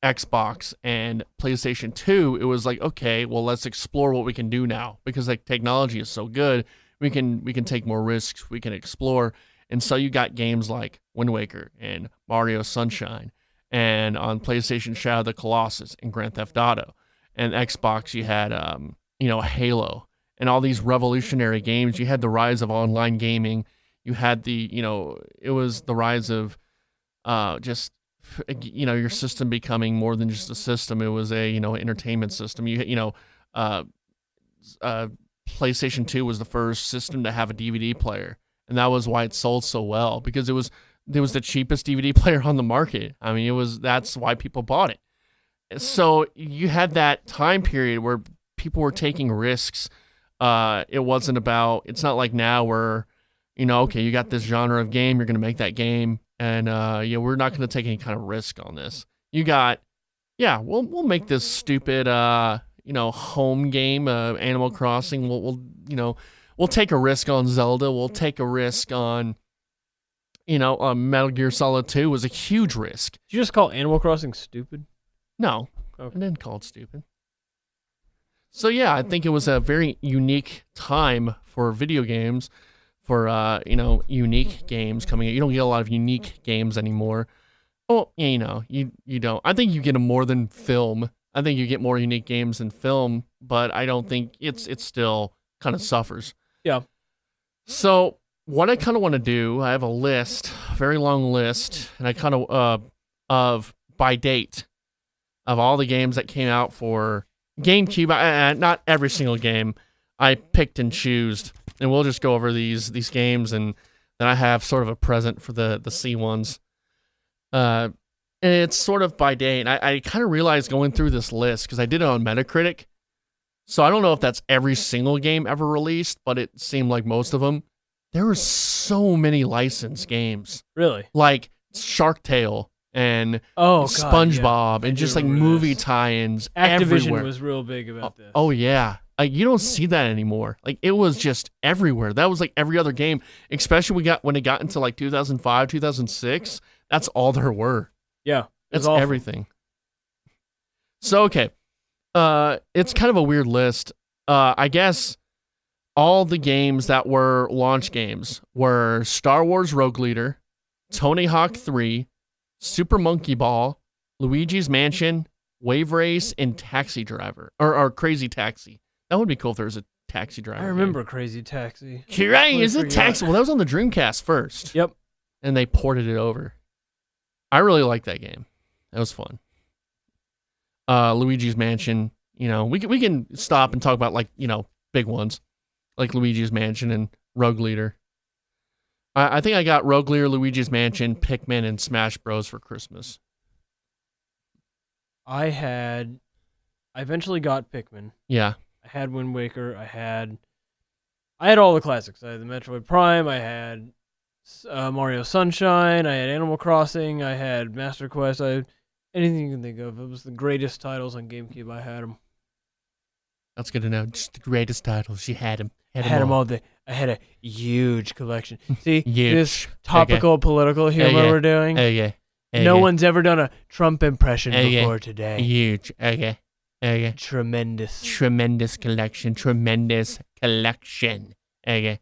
Xbox and PlayStation 2, it was like, okay, well, let's explore what we can do now, because like technology is so good, we can take more risks, we can explore. And so you got games like Wind Waker and Mario Sunshine, and on PlayStation, Shadow of the Colossus and Grand Theft Auto, and Xbox you had Halo and all these revolutionary games. You had the rise of online gaming. You had it was the rise of just your system becoming more than just a system. It was a entertainment system. PlayStation 2 was the first system to have a DVD player, and that was why it sold so well, because it was the cheapest DVD player on the market. I mean, that's why people bought it. So you had that time period where people were taking risks. It's not like now where okay, you got this genre of game, you're going to make that game, and we're not going to take any kind of risk on this. You got, we'll make this stupid, home game, Animal Crossing. We'll take a risk on Zelda. We'll take a risk on, Metal Gear Solid 2 was a huge risk. Did you just call Animal Crossing stupid? No, okay. I didn't call it stupid. So yeah, I think it was a very unique time for video games. For unique games coming out. You don't get a lot of unique games anymore. Oh, you don't. I think you get them more than film. I think you get more unique games than film, but I don't think it still kind of suffers. Yeah. So what I kind of want to do, I have a list, a very long list, and I kind of by date of all the games that came out for GameCube. Not every single game. I picked and chose. And we'll just go over these games, and then I have sort of a present for the C ones. And it's sort of by date. And I kind of realized going through this list, because I did it on Metacritic. So I don't know if that's every single game ever released, but it seemed like most of them. There were so many licensed games. Really? Like Shark Tale and Oh, God, SpongeBob yeah. and I just do like remember movie this. tie-ins Activision everywhere. was real big about this. Oh yeah. You don't see that anymore. Like it was just everywhere. That was like every other game, especially when it got into like 2005, 2006. That's all there were. Yeah. That's everything. So okay. It's kind of a weird list. I guess all the games that were launch games were Star Wars Rogue Leader, Tony Hawk 3, Super Monkey Ball, Luigi's Mansion, Wave Race, and Taxi Driver. Or Crazy Taxi. That would be cool if there was a Taxi Driver. I remember Crazy Taxi. Crazy Taxi. Well, that was on the Dreamcast first. Yep. And they ported it over. I really liked that game. That was fun. Luigi's Mansion. You know, we can stop and talk about like, you know, big ones like Luigi's Mansion and Rogue Leader. I think I got Rogue Leader, Luigi's Mansion, Pikmin, and Smash Bros for Christmas. I eventually got Pikmin. Yeah. I had Wind Waker. I had all the classics. I had the Metroid Prime. I had Mario Sunshine. I had Animal Crossing. I had Master Quest. I had anything you can think of. It was the greatest titles on GameCube. I had them. That's good to know. Just the greatest titles. You had them. I had them all day. I had a huge collection. See, Huge. this topical political humor we're doing. Okay. No one's ever done a Trump impression before today. Huge. Okay. Tremendous collection. Okay.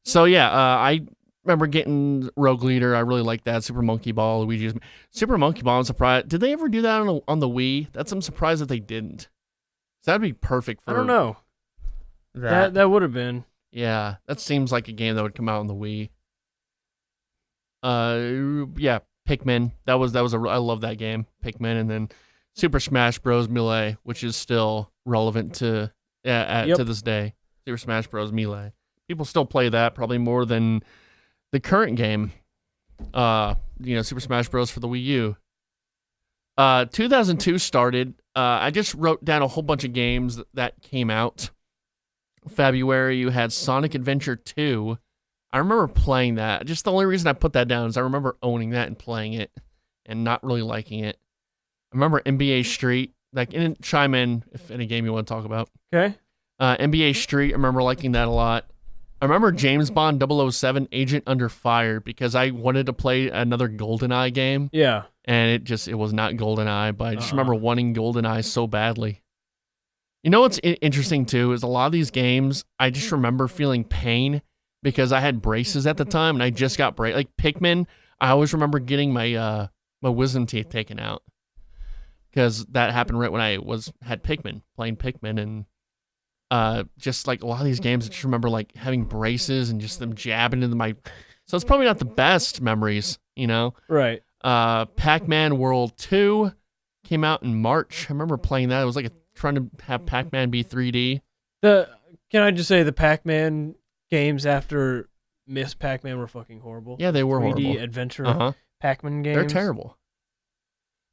So yeah, I remember getting Rogue Leader. I really liked that. Super Monkey Ball, Luigi's Super Monkey Ball. I'm surprised. Did they ever do that on the Wii? I'm surprised that they didn't. So that'd be perfect for. I don't know. That would have been. Yeah, that seems like a game that would come out on the Wii. Yeah, Pikmin. That was I love that game, Pikmin, and then Super Smash Bros. Melee, which is still relevant to this day. Super Smash Bros. Melee. People still play that probably more than the current game. Super Smash Bros. For the Wii U. 2002 started. I just wrote down a whole bunch of games that came out. February, you had Sonic Adventure 2. I remember playing that. Just the only reason I put that down is I remember owning that and playing it and not really liking it. I remember NBA Street. Like, and chime in if any game you want to talk about. Okay. NBA Street, I remember liking that a lot. I remember James Bond 007 Agent Under Fire because I wanted to play another GoldenEye game. Yeah. And it was not GoldenEye, but I just remember wanting GoldenEye so badly. You know what's interesting too is a lot of these games, I just remember feeling pain because I had braces at the time and I just got braces. Like Pikmin, I always remember getting my wisdom teeth taken out because that happened right when I had Pikmin, playing Pikmin, and just like a lot of these games, I just remember like having braces and just them jabbing into my. So it's probably not the best memories, you know. Right. Pac-Man World 2 came out in March. I remember playing that. It was like trying to have Pac-Man be 3D. Can I just say the Pac-Man games after Miss Pac-Man were fucking horrible? Yeah, they were 3D horrible. adventure Pac-Man games. They're terrible.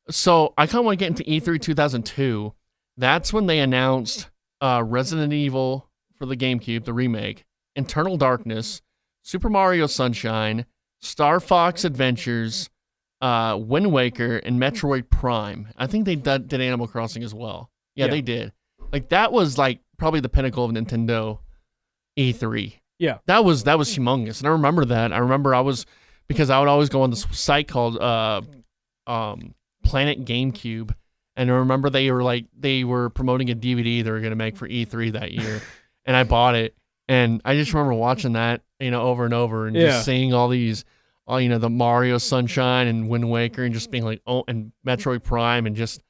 So I kind of want to get into E3 2002. That's when they announced Resident Evil for the GameCube, the remake, Eternal Darkness, Super Mario Sunshine, Star Fox Adventures, Wind Waker, and Metroid Prime. I think they did Animal Crossing as well. Yeah, they did. Like that was like probably the pinnacle of Nintendo E3. Yeah. That was humongous. And I remember that. Because I would always go on this site called Planet GameCube. And I remember they were promoting a DVD they were going to make for E3 that year. And I bought it. And I just remember watching that, over and over and just seeing all these, the Mario Sunshine and Wind Waker and just being like, oh, and Metroid Prime and just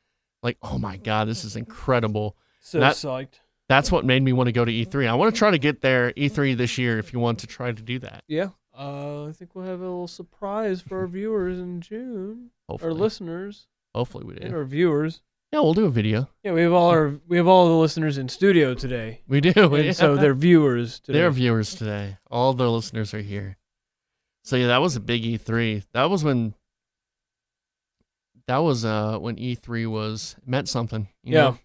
like, oh my God, this is incredible. So psyched. That's what made me want to go to E3. I want to try to get there E3 this year if you want to try to do that. Yeah. I think we'll have a little surprise for our viewers in June. Hopefully. Our listeners. Hopefully we do. And our viewers. Yeah, we'll do a video. Yeah, we have all the listeners in studio today. We do. And so they're viewers today. They're viewers today. All the listeners are here. So yeah, that was a big E3. That was when E3 meant something.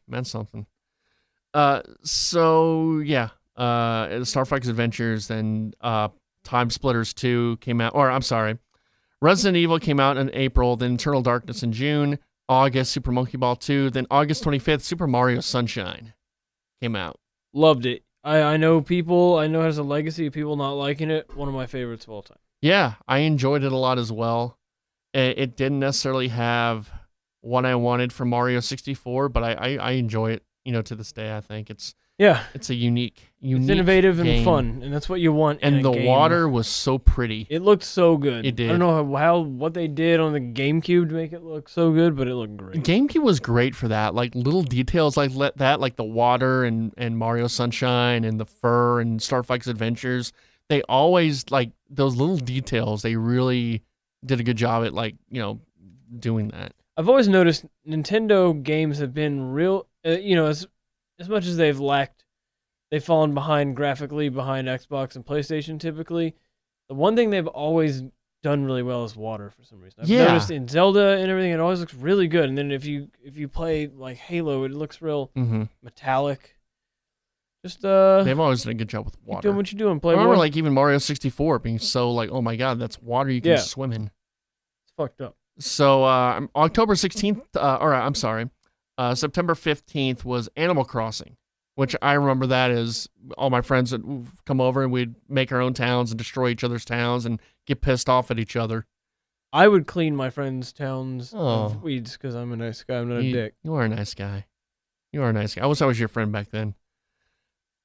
Meant something. So yeah, Star Fox Adventures, then Time Splitters 2 came out, or I'm sorry, Resident Evil came out in April, then Eternal Darkness in June, August, Super Monkey Ball 2, then August 25th, Super Mario Sunshine came out. Loved it. I know it has a legacy of people not liking it. One of my favorites of all time. Yeah, I enjoyed it a lot as well. It didn't necessarily have what I wanted from Mario 64, but I enjoy it, to this day. I think it's a unique it's innovative game. And fun, and that's what you want in and a the game. Water was so pretty. It looked so good. It did. I don't know what they did on the GameCube to make it look so good, but it looked great. GameCube was great for that. Like little details like that, like the water and Mario Sunshine and the fur and Star Fox Adventures. They always, like, those little details, they really did a good job at, like, doing that. I've always noticed Nintendo games have been real, as much as they've fallen behind graphically behind Xbox and PlayStation typically. The one thing they've always done really well is water for some reason. I've noticed in Zelda and everything, it always looks really good. And then if you play like Halo, it looks real metallic. Just they've always done a good job with water. Keep doing what you're doing. Play. I remember like even Mario 64 being so like, oh my god, that's water you can swim in. It's fucked up. So October 16th, September 15th was Animal Crossing, which I remember that as all my friends would come over and we'd make our own towns and destroy each other's towns and get pissed off at each other. I would clean my friends' towns of weeds because I'm a nice guy. I'm not a dick. You are a nice guy. I wish I was your friend back then.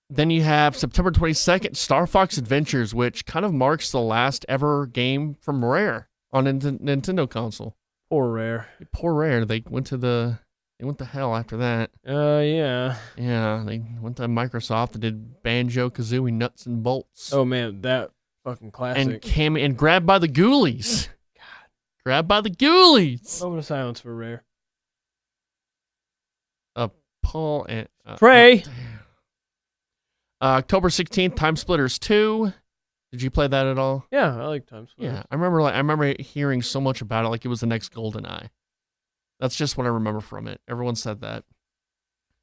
Then you have September 22nd, Star Fox Adventures, which kind of marks the last ever game from Rare on a Nintendo console. Poor Rare. They went to hell after that. Yeah. Yeah, they went to Microsoft and did Banjo-Kazooie Nuts and Bolts. Oh man, that fucking classic. And came and grabbed by the ghoulies. God. Grabbed by the ghoulies. Moment of silence for Rare. Paul and Trey. October 16th, Time Splitters 2. Did you play that at all? Yeah, I like Time Splitters. Yeah, I remember hearing so much about it, like it was the next GoldenEye. That's just what I remember from it. Everyone said that.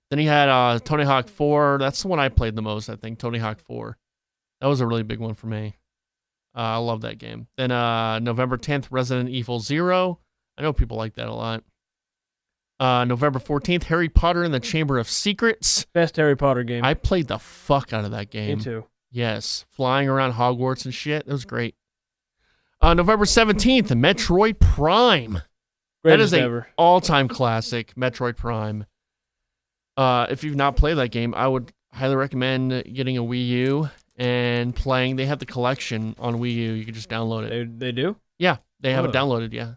Then he had Tony Hawk 4. That's the one I played the most, I think. Tony Hawk 4. That was a really big one for me. I love that game. Then November 10th, Resident Evil 0. I know people like that a lot. November 14th, Harry Potter and the Chamber of Secrets. Best Harry Potter game. I played the fuck out of that game. Me too. Yes, flying around Hogwarts and shit. It was great. November 17th, Metroid Prime. Greatest that is ever. An all-time classic, Metroid Prime. If you've not played that game, I would highly recommend getting a Wii U and playing. They have the collection on Wii U. You can just download it. They do? Yeah, they have it downloaded, yeah.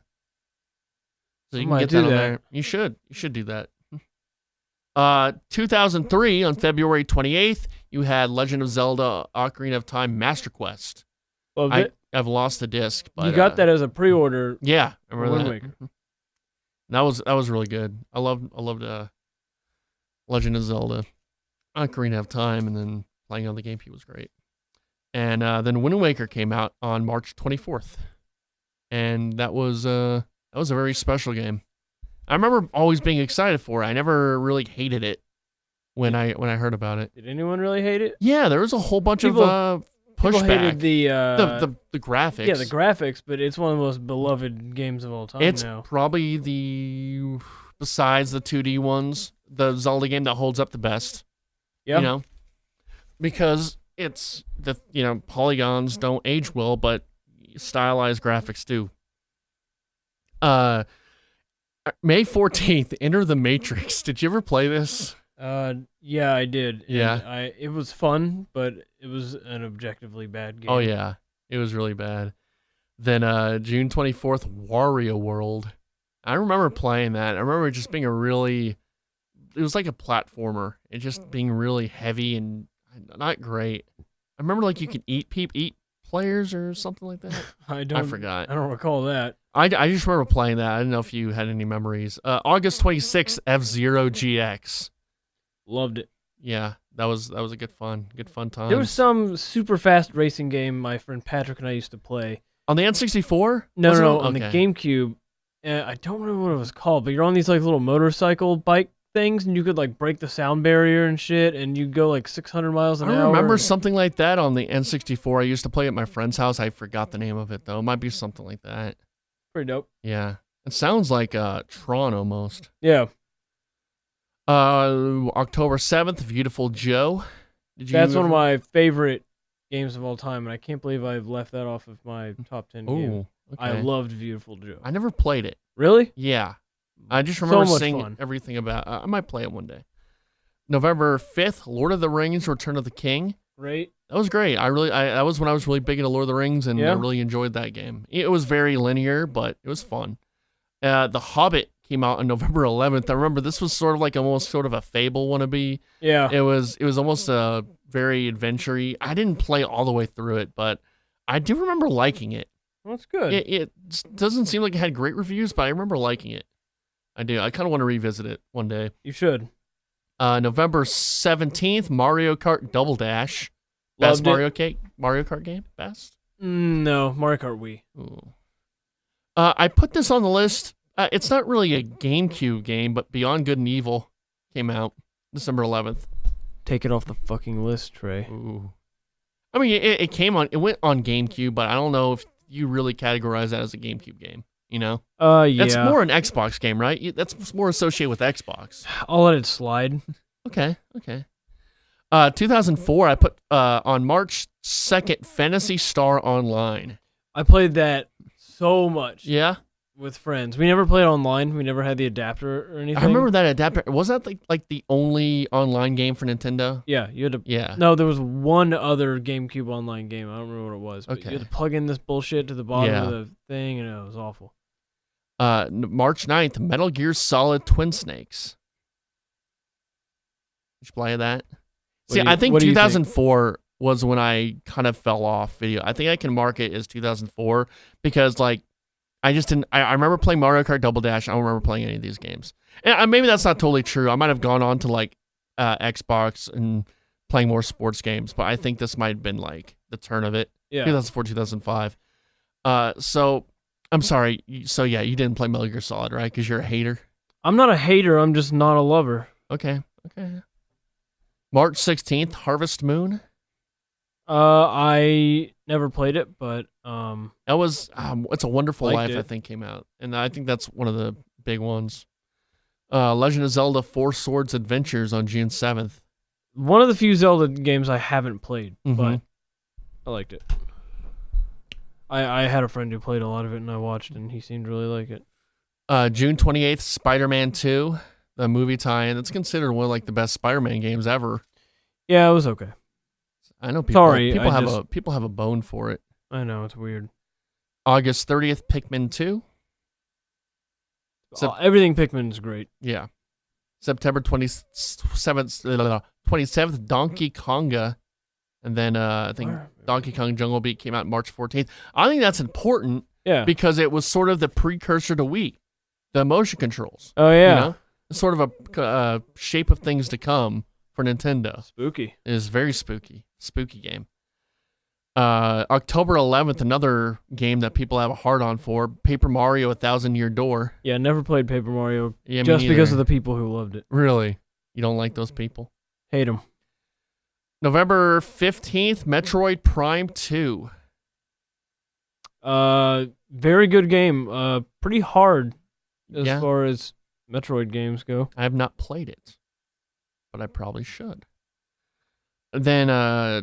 So you can get that on there. You should do that. 2003, on February 28th, you had Legend of Zelda Ocarina of Time Master Quest. Loved it. I've lost the disc. But, you got that as a pre-order. Yeah, I remember that. That was really good. I loved Legend of Zelda Ocarina of Time, and then playing on the GameCube was great. And then Wind Waker came out on March 24th, and that was a very special game. I remember always being excited for it. I never really hated it when I heard about it. Did anyone really hate it? Yeah, there was a whole bunch of pushback. People hated the graphics. Yeah, the graphics, but it's one of the most beloved games of all time. It's now. Probably besides the 2D ones, the Zelda game that holds up the best. Yeah. Because it's polygons don't age well, but stylized graphics do. May 14th, Enter the Matrix. Did you ever play this? Yeah, I did. Yeah. It was fun, but it was an objectively bad game. Oh, yeah. It was really bad. Then June 24th, Wario World. I remember playing that. I remember it just being it was like a platformer. It just being really heavy and not great. I remember like you could eat players or something like that. I forgot. I don't recall that. I just remember playing that. I didn't know if you had any memories. August 26th, F-Zero GX. Loved it. Yeah, that was a good fun time. There was some super fast racing game my friend Patrick and I used to play. On the N64? No, on the GameCube. I don't remember what it was called, but you're on these like little motorcycle bike things, and you could like break the sound barrier and shit, and you go like 600 miles an hour. I remember something like that on the N64. I used to play at my friend's house. I forgot the name of it though. It might be something like that. Pretty dope. Yeah, it sounds like Tron almost. Yeah. October 7th, Beautiful Joe. That's one of my favorite games of all time, and I can't believe I've left that off of my top 10 games. Okay. I loved Beautiful Joe. I never played it. Really? Yeah. I just remember much seeing fun. everything about I might play it one day. November 5th, Lord of the Rings, Return of the King. Great. That was great. That was when I was really big into Lord of the Rings, and I really enjoyed that game. It was very linear, but it was fun. The Hobbit came out on November 11th. I remember this was sort of like almost sort of a Fable wannabe. Yeah. It was almost a very adventure-y. I didn't play all the way through it, but I do remember liking it. Well, that's good. It doesn't seem like it had great reviews, but I remember liking it. I do. I kind of want to revisit it one day. You should. November 17th, Mario Kart Double Dash. Best Mario Kart game? Best? No, Mario Kart Wii. Ooh. I put this on the list. It's not really a GameCube game, but Beyond Good and Evil came out December 11th. Take it off the fucking list, Trey. Ooh. I mean, it went on GameCube, but I don't know if you really categorize that as a GameCube game, you know? Yeah. That's more an Xbox game, right? That's more associated with Xbox. I'll let it slide. Okay. 2004, I put on March 2nd, Phantasy Star Online. I played that so much. Yeah? With friends. We never played online. We never had the adapter or anything. I remember that adapter. Was that like the only online game for Nintendo? Yeah, you had to. Yeah. No, there was one other GameCube online game. I don't remember what it was. But Okay. you had to plug in this bullshit to the bottom of the thing, and it was awful. March 9th, Metal Gear Solid Twin Snakes. Did you play that? I think 2004 was when I kind of fell off video. I think I can mark it as 2004 because I just didn't. I remember playing Mario Kart Double Dash. I don't remember playing any of these games. And maybe that's not totally true. I might have gone on to Xbox and playing more sports games, but I think this might have been like the turn of it. Yeah. 2004, 2005. So I'm sorry. So yeah, you didn't play Metal Gear Solid, right? Because you're a hater. I'm not a hater. I'm just not a lover. Okay. March 16th, Harvest Moon. I never played it, but That was It's a Wonderful Life, it. I think, came out. And I think that's one of the big ones. Legend of Zelda 4 Swords Adventures on June 7th. One of the few Zelda games I haven't played, but I liked it. I had a friend who played a lot of it, and I watched, and he seemed to really like it. June 28th, Spider-Man 2, the movie tie-in. It's considered one of the best Spider-Man games ever. Yeah, it was okay. I know people have a bone for it. I know, it's weird. August 30th, Pikmin 2. Everything Pikmin's great. Yeah. September 27th, Donkey Konga. And then I think Donkey Kong Jungle Beat came out March 14th. I think that's important because it was sort of the precursor to Wii, the motion controls. Oh, yeah. You know? It's sort of a shape of things to come for Nintendo. Spooky. It is very spooky. Spooky game. October 11th, another game that people have a hard-on for, Paper Mario: A Thousand Year Door. Yeah, never played Paper Mario just because of the people who loved it. Really? You don't like those people? Hate them. November 15th, Metroid Prime 2. Very good game. Pretty hard as Yeah. far as Metroid games go. I have not played it, but I probably should. Then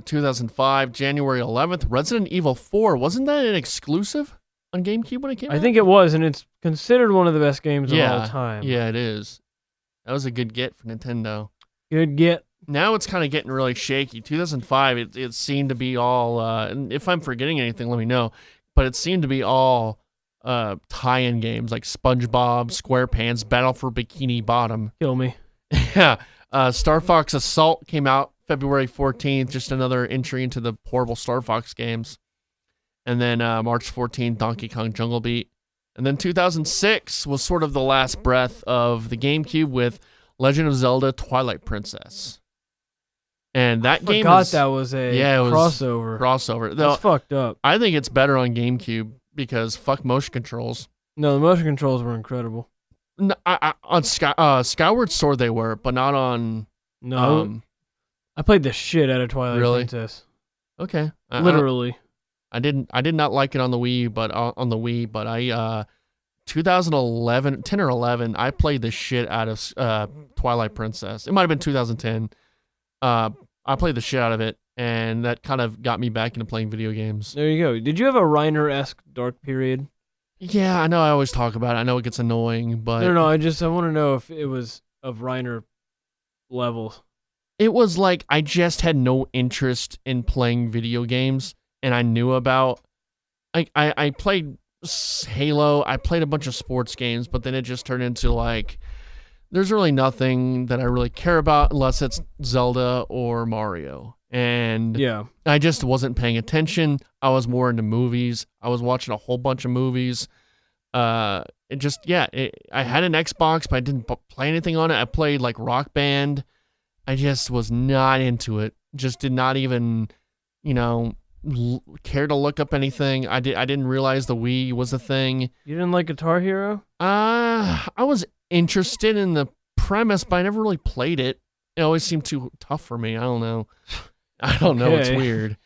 2005, January 11th, Resident Evil 4. Wasn't that an exclusive on GameCube when it came out? I think it was, and it's considered one of the best games of all time. Yeah, it is. That was a good get for Nintendo. Good get. Now it's kind of getting really shaky. 2005, it seemed to be all, and if I'm forgetting anything, let me know, but it seemed to be all tie-in games like SpongeBob, SquarePants, Battle for Bikini Bottom. Kill me. Yeah. Star Fox Assault came out February 14th, just another entry into the horrible Star Fox games. And then March 14th, Donkey Kong Jungle Beat. And then 2006 was sort of the last breath of the GameCube with Legend of Zelda Twilight Princess. And that game that was a crossover. Crossover. That's fucked up. I think it's better on GameCube because fuck motion controls. No, the motion controls were incredible. On Skyward Sword they were, but not on. No, I played the shit out of Twilight Really? Princess. Okay. Literally. I did not like it on the Wii, but I 2011, 10 or 11, I played the shit out of Twilight Princess. It might have been 2010. I played the shit out of it, and that kind of got me back into playing video games. There you go. Did you have a Reiner-esque dark period? Yeah, I know I always talk about it. I know it gets annoying, but... No, I want to know if it was of Reiner levels. It was like I just had no interest in playing video games, and I knew about... I played Halo, I played a bunch of sports games, but then it just turned into like... There's really nothing that I really care about unless it's Zelda or Mario. And yeah, I just wasn't paying attention. I was more into movies. I was watching a whole bunch of movies. I had an Xbox, but I didn't play anything on it. I played like Rock Band. I just was not into it. Just did not even, care to look up anything. I didn't realize the Wii was a thing. You didn't like Guitar Hero? I was interested in the premise, but I never really played it. It always seemed too tough for me. I don't know. It's weird.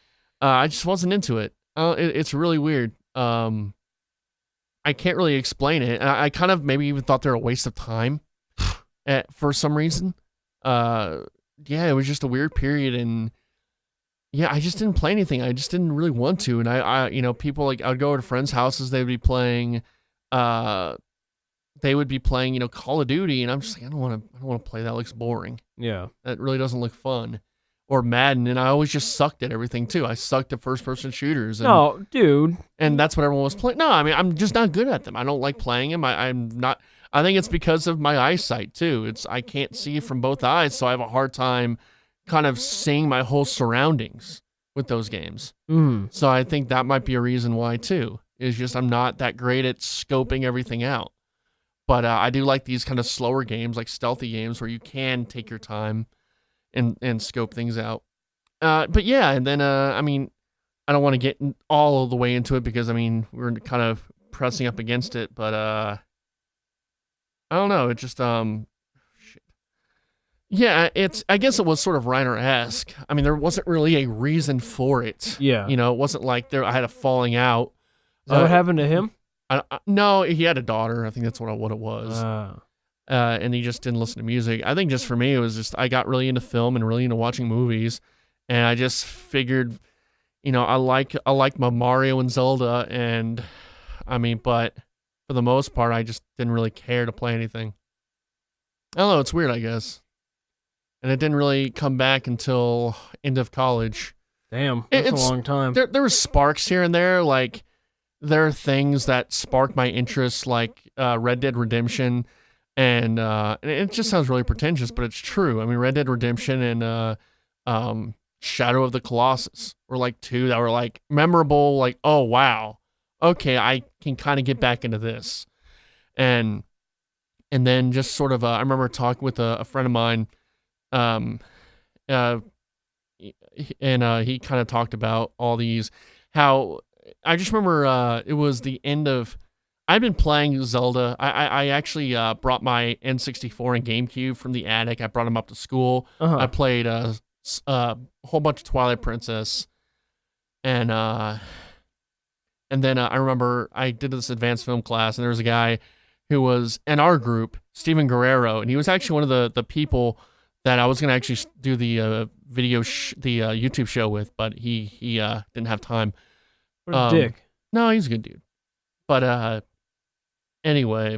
I just wasn't into it. It's really weird. I can't really explain it. I kind of maybe even thought they're a waste of time for some reason. It was just a weird period, and I just didn't play anything. I just didn't really want to. And I people like I would go over to friends' houses. They would be playing. They would be playing, Call of Duty, and I'm just like, I don't want to play that. It looks boring. Yeah, that really doesn't look fun. Or Madden, and I always just sucked at everything too. I sucked at first-person shooters. And, no, dude. And that's what everyone was playing. No, I mean, I'm just not good at them. I don't like playing them. I'm not. I think it's because of my eyesight too. I can't see from both eyes, so I have a hard time kind of seeing my whole surroundings with those games. So I think that might be a reason why too. Is just I'm not that great at scoping everything out. But I do like these kind of slower games, like stealthy games, where you can take your time and scope things out. But yeah, and then, I don't want to get all the way into it because, we're kind of pressing up against it. But I don't know. It just, shit. Yeah, I guess it was sort of Reiner-esque. There wasn't really a reason for it. Yeah. It wasn't like I had a falling out. Is that what happened to him? No, he had a daughter. I think that's what it was. And he just didn't listen to music. I think just for me, it was just I got really into film and really into watching movies, and I just figured, I like my Mario and Zelda, and but for the most part, I just didn't really care to play anything. I don't know. It's weird, I guess, and it didn't really come back until end of college. Damn, that's a long time. There were sparks here and there, like. There are things that spark my interest, like Red Dead Redemption, and it just sounds really pretentious, but it's true. Red Dead Redemption and Shadow of the Colossus were like two that were like memorable, like, oh, wow. Okay, I can kind of get back into this. And then just sort of, I remember talking with a friend of mine, and he kind of talked about all these, how... I just remember it was the end of... I'd been playing Zelda. I actually brought my N64 and GameCube from the attic. I brought them up to school. I played a whole bunch of Twilight Princess. And then I remember I did this advanced film class, and there was a guy who was in our group, Steven Guerrero, and he was actually one of the people that I was going to actually do the YouTube show with, but he didn't have time. What a dick. No, he's a good dude. But anyway,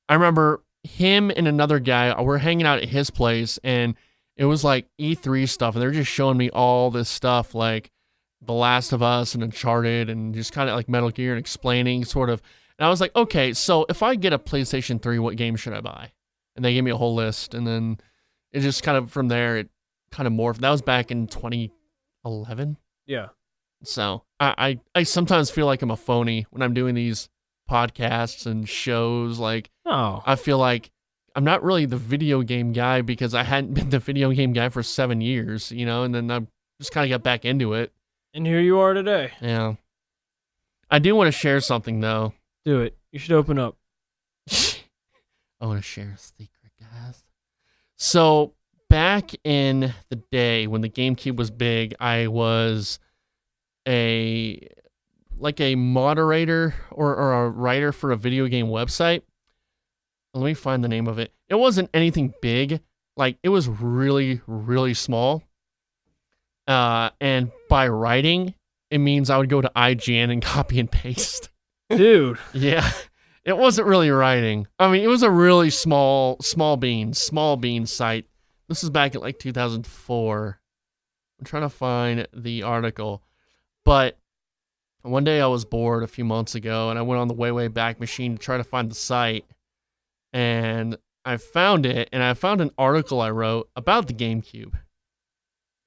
I remember him and another guy were hanging out at his place, and it was like E3 stuff, and they're just showing me all this stuff, like The Last of Us and Uncharted, and just kind of like Metal Gear, and explaining sort of. And I was like, okay, so if I get a PlayStation 3, what game should I buy? And they gave me a whole list, and then it just kind of from there, it kind of morphed. That was back in 2011. Yeah. So I sometimes feel like I'm a phony when I'm doing these podcasts and shows. Like, I feel like I'm not really the video game guy because I hadn't been the video game guy for 7 years, and then I just kind of got back into it. And here you are today. Yeah. I do want to share something, though. Do it. You should open up. I want to share a secret, guys. So back in the day when the GameCube was big, I was a moderator or a writer for a video game website. Let me find the name of it. It wasn't anything big. Like, it was really, really small. And by writing, it means I would go to IGN and copy and paste. Dude. Yeah. It wasn't really writing. I mean, it was a really small bean site. This is back in like 2004. I'm trying to find the article. But one day I was bored a few months ago, and I went on the way back machine to try to find the site. And I found it, and I found an article I wrote about the GameCube.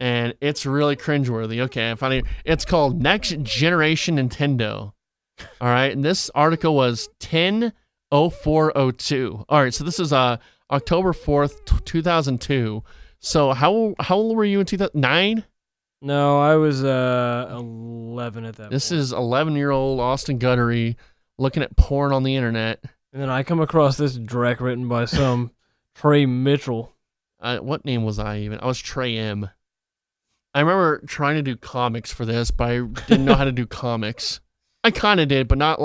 And it's really cringeworthy. Okay, I found it. It's called Next Generation Nintendo. All right, and this article was 10/04/02. All right, so this is October 4th, 2002. So how old were you in 2009? No, I was 11 at that point. This is 11-year-old Austin Guttery looking at porn on the internet. And then I come across this direct written by some Trey Mitchell. What name was I even? I was Trey M. I remember trying to do comics for this, but I didn't know how to do comics. I kind of did, but not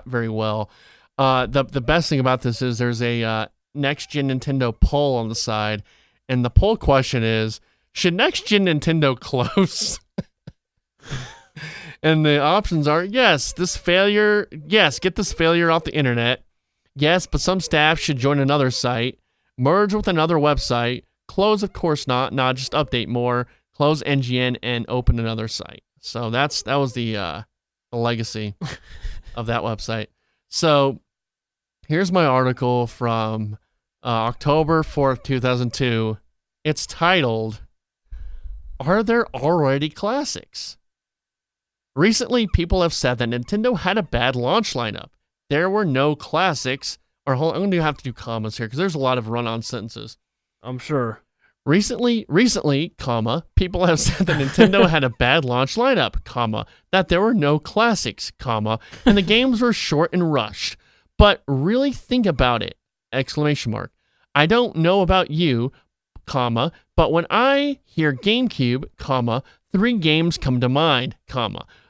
very well. The best thing about this is there's a Next Gen Nintendo poll on the side, and the poll question is, should Next Gen Nintendo close? And the options are, yes, get this failure off the internet. Yes, but some staff should join another site. Merge with another website. Close, of course not. Nah, just update more. Close NGN and open another site. So that was the legacy of that website. So here's my article from October 4th, 2002. It's titled, Are There Already Classics? Recently, people have said that Nintendo had a bad launch lineup. There were no classics. Or hold on, I'm going to have to do commas here because there's a lot of run-on sentences. I'm sure. Recently, people have said that Nintendo had a bad launch lineup, that there were no classics, and the games were short and rushed. But really think about it, ! I don't know about you, but when I hear GameCube, 3 games come to mind,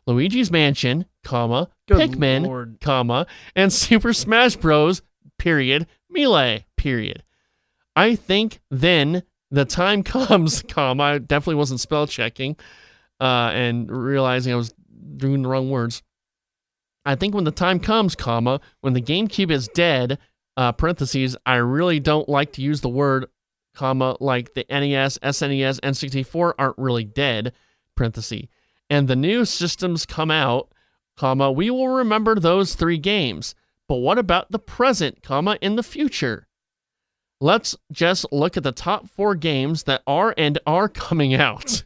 Luigi's Mansion, Good Pikmin, Lord. and Super Smash Bros. Melee. I think then the time comes, I definitely wasn't spell checking and realizing I was doing the wrong words. I think when the time comes, when the GameCube is dead, parentheses, I really don't like to use the word, like the NES, SNES, N64 aren't really dead, parentheses, and the new systems come out, we will remember those 3 games. But what about the present, in the future? Let's just look at the top 4 games that are coming out.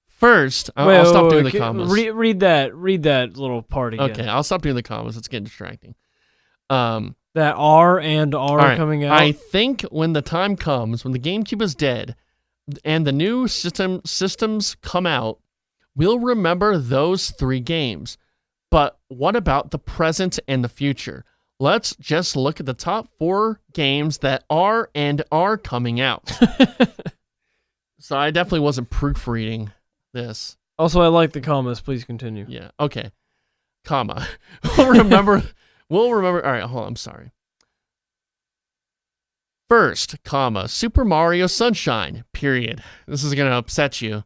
First, I'll stop doing the commas. Read that little part again. Okay, I'll stop doing the commas. It's getting distracting. That are coming out. I think when the time comes, when the GameCube is dead, and the new systems come out, we'll remember those 3 games. But what about the present and the future? Let's just look at the top 4 games that are coming out. So I definitely wasn't proofreading this. Also, I like the commas. Please continue. Yeah. Okay. We'll remember. All right. Hold on. I'm sorry. First, Super Mario Sunshine. This is gonna upset you.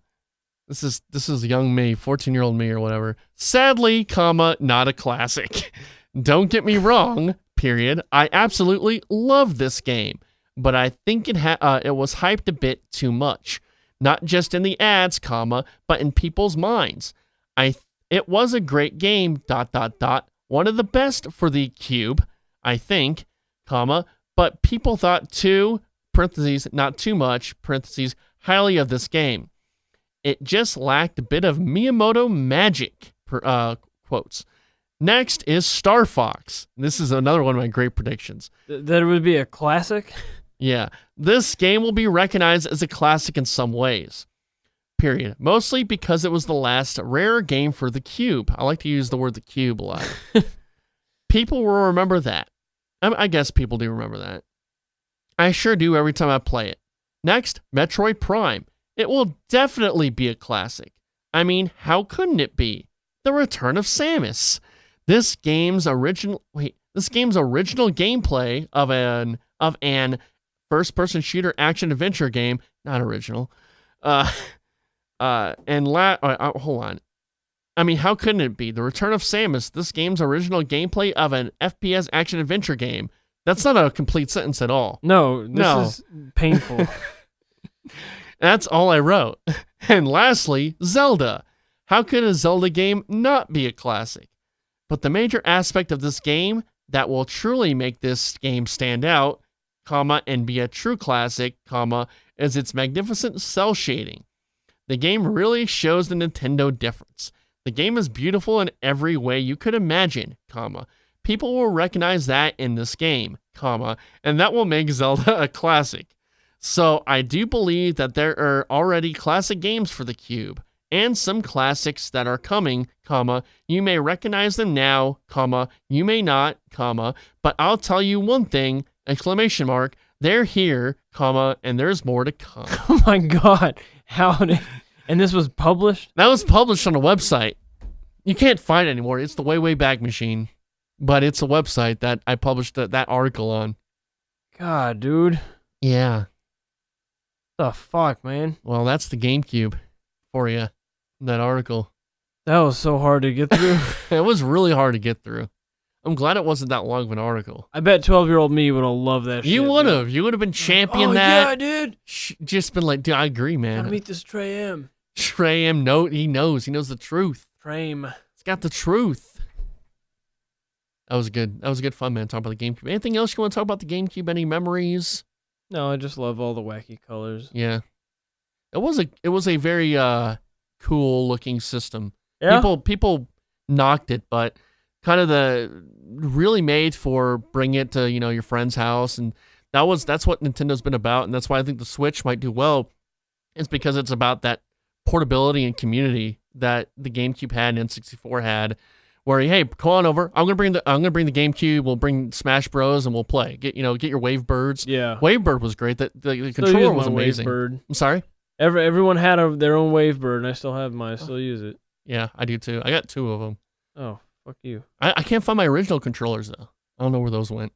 This is young me, 14-year-old me or whatever. Sadly, not a classic. Don't get me wrong, I absolutely love this game, but I think it was hyped a bit too much. Not just in the ads, but in people's minds. It was a great game, ... One of the best for the Cube, I think, but people thought too, parentheses, not too much, parentheses, highly of this game. It just lacked a bit of Miyamoto magic, quotes. Next is Star Fox. This is another one of my great predictions. That it would be a classic? Yeah. This game will be recognized as a classic in some ways. Mostly because it was the last rare game for the Cube. I like to use the word the Cube a lot. People will remember that. I guess people do remember that. I sure do every time I play it. Next, Metroid Prime. It will definitely be a classic. I mean, how couldn't it be? The Return of Samus. This game's original gameplay of an first-person shooter action-adventure game, not original. Hold on. I mean, how couldn't it be? The Return of Samus, this game's original gameplay of an FPS action-adventure game. That's not a complete sentence at all. No, this is painful. That's all I wrote. And lastly, Zelda. How could a Zelda game not be a classic? But the major aspect of this game that will truly make this game stand out, and be a true classic, is its magnificent cell shading. The game really shows the Nintendo difference. The game is beautiful in every way you could imagine, people will recognize that in this game, and that will make Zelda a classic. So I do believe that there are already classic games for the Cube, and some classics that are coming, you may recognize them now, you may not, but I'll tell you one thing, ! They're here, and there's more to come. Oh my god. And this was published? That was published on a website. You can't find it anymore. It's the Way Back Machine. But it's a website that I published that article on. God, dude. Yeah. The fuck, man? Well, that's the GameCube for you. That article. That was so hard to get through. It was really hard to get through. I'm glad it wasn't that long of an article. I bet 12-year-old me would have loved that shit. You would have. You would have been champion that. Yeah, dude. Just been like, dude, I agree, man. Gotta meet this Trey M. Trey M. He knows. He knows the truth. Frame. He's got the truth. That was good. That was good fun, man, talking about the GameCube. Anything else you want to talk about the GameCube? Any memories? No, I just love all the wacky colors. Yeah. It was a very cool looking system. Yeah. People knocked it, but kind of really made for bring it to, your friend's house, and that's what Nintendo's been about, and that's why I think the Switch might do well. It's because it's about that portability and community that the GameCube had and N64 had. Where, hey, come on over. I'm gonna bring the GameCube. We'll bring Smash Bros. And we'll play. Get your Wave Birds. Yeah, Wave Bird was great. The controller was amazing. Wave Bird. I'm sorry. Everyone had their own Wave Bird, and I still have mine. I still use it. Yeah, I do too. I got 2 of them. Oh, fuck you. I can't find my original controllers though. I don't know where those went.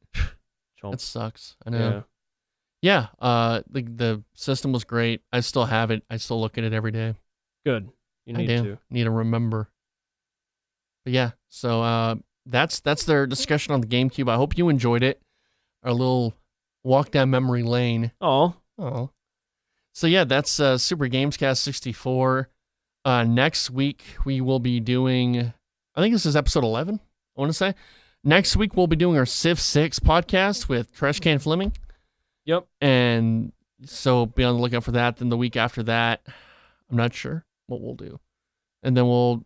Chomp. That sucks. I know. Yeah. The system was great. I still have it. I still look at it every day. Good. You need to. Need to remember. But yeah, so that's their discussion on the GameCube. I hope you enjoyed it. Our little walk down memory lane. Oh. So yeah, that's Super GamesCast 64. Next week we will be doing, I think this is episode 11, I want to say. Next week we'll be doing our Civ 6 podcast with Trash Can Fleming. Yep. And so be on the lookout for that. Then the week after that, I'm not sure what we'll do. And then we'll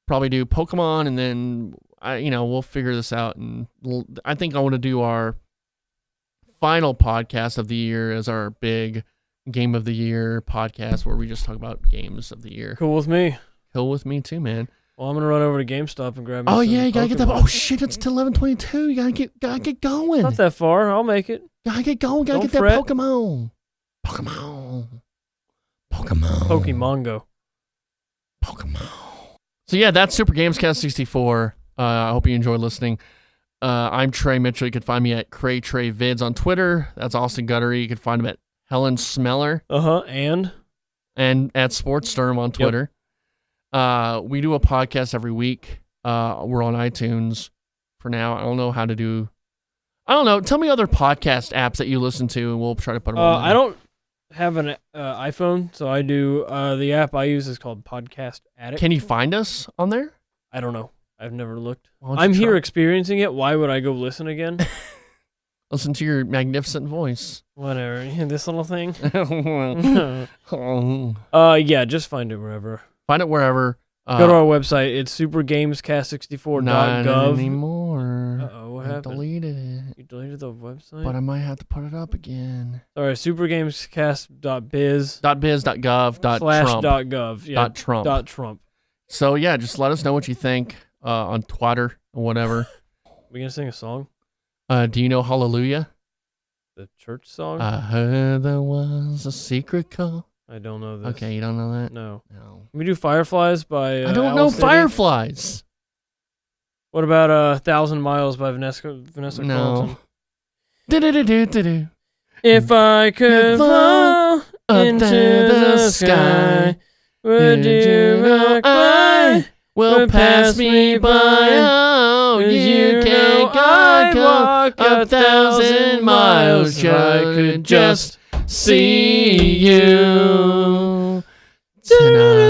probably do Pokemon, and then we'll figure this out. And I think I want to do our final podcast of the year as our big Game of the Year podcast, where we just talk about games of the year. Cool with me. Cool with me too, man. Well, I'm gonna run over to GameStop and grab me. Oh yeah, you gotta Pokemon. get that. Oh shit, it's till 11:22. You gotta get going. Not that far. I'll make it. Gotta get going. Gotta Don't get fret. that Pokemon. Pokemongo. So yeah, that's Super GamesCast 64. I hope you enjoyed listening. I'm Trey Mitchell. You can find me at CrayTreyVids on Twitter. That's Austin Guttery. You can find him at Helen Smeller. And at SportsStorm on Twitter. Yep. We do a podcast every week. We're on iTunes for now. I don't know how to do. I don't know. Tell me other podcast apps that you listen to, and we'll try to put them on. I don't have an iPhone, so I do. The app I use is called Podcast Addict. Can you find us on there? I don't know. I've never looked. I'm here experiencing it. Why would I go listen again? Listen to your magnificent voice. Whatever. This little thing. Oh. Yeah, just find it wherever. Find it wherever. Go to our website. It's supergamescast64.gov. Not anymore. Uh-oh, what happened? I deleted it. You deleted the website? But I might have to put it up again. All right, supergamescast.biz. .biz.gov. /.gov. Yeah. .trump. .trump. So yeah, just let us know what you think on Twitter or whatever. We gonna sing a song? Do you know Hallelujah? The church song? I heard there was a secret call. I don't know this. Okay, you don't know that? No. No. Can we do Fireflies by I don't Owl know City? Fireflies. What about 1,000 Miles by Vanessa No. Carlton? Do-do-do-do-do-do. If I could fall Up into to the sky, would you walk by? Will pass me by. Oh, you can't go 1,000 miles. If I could just see you tonight.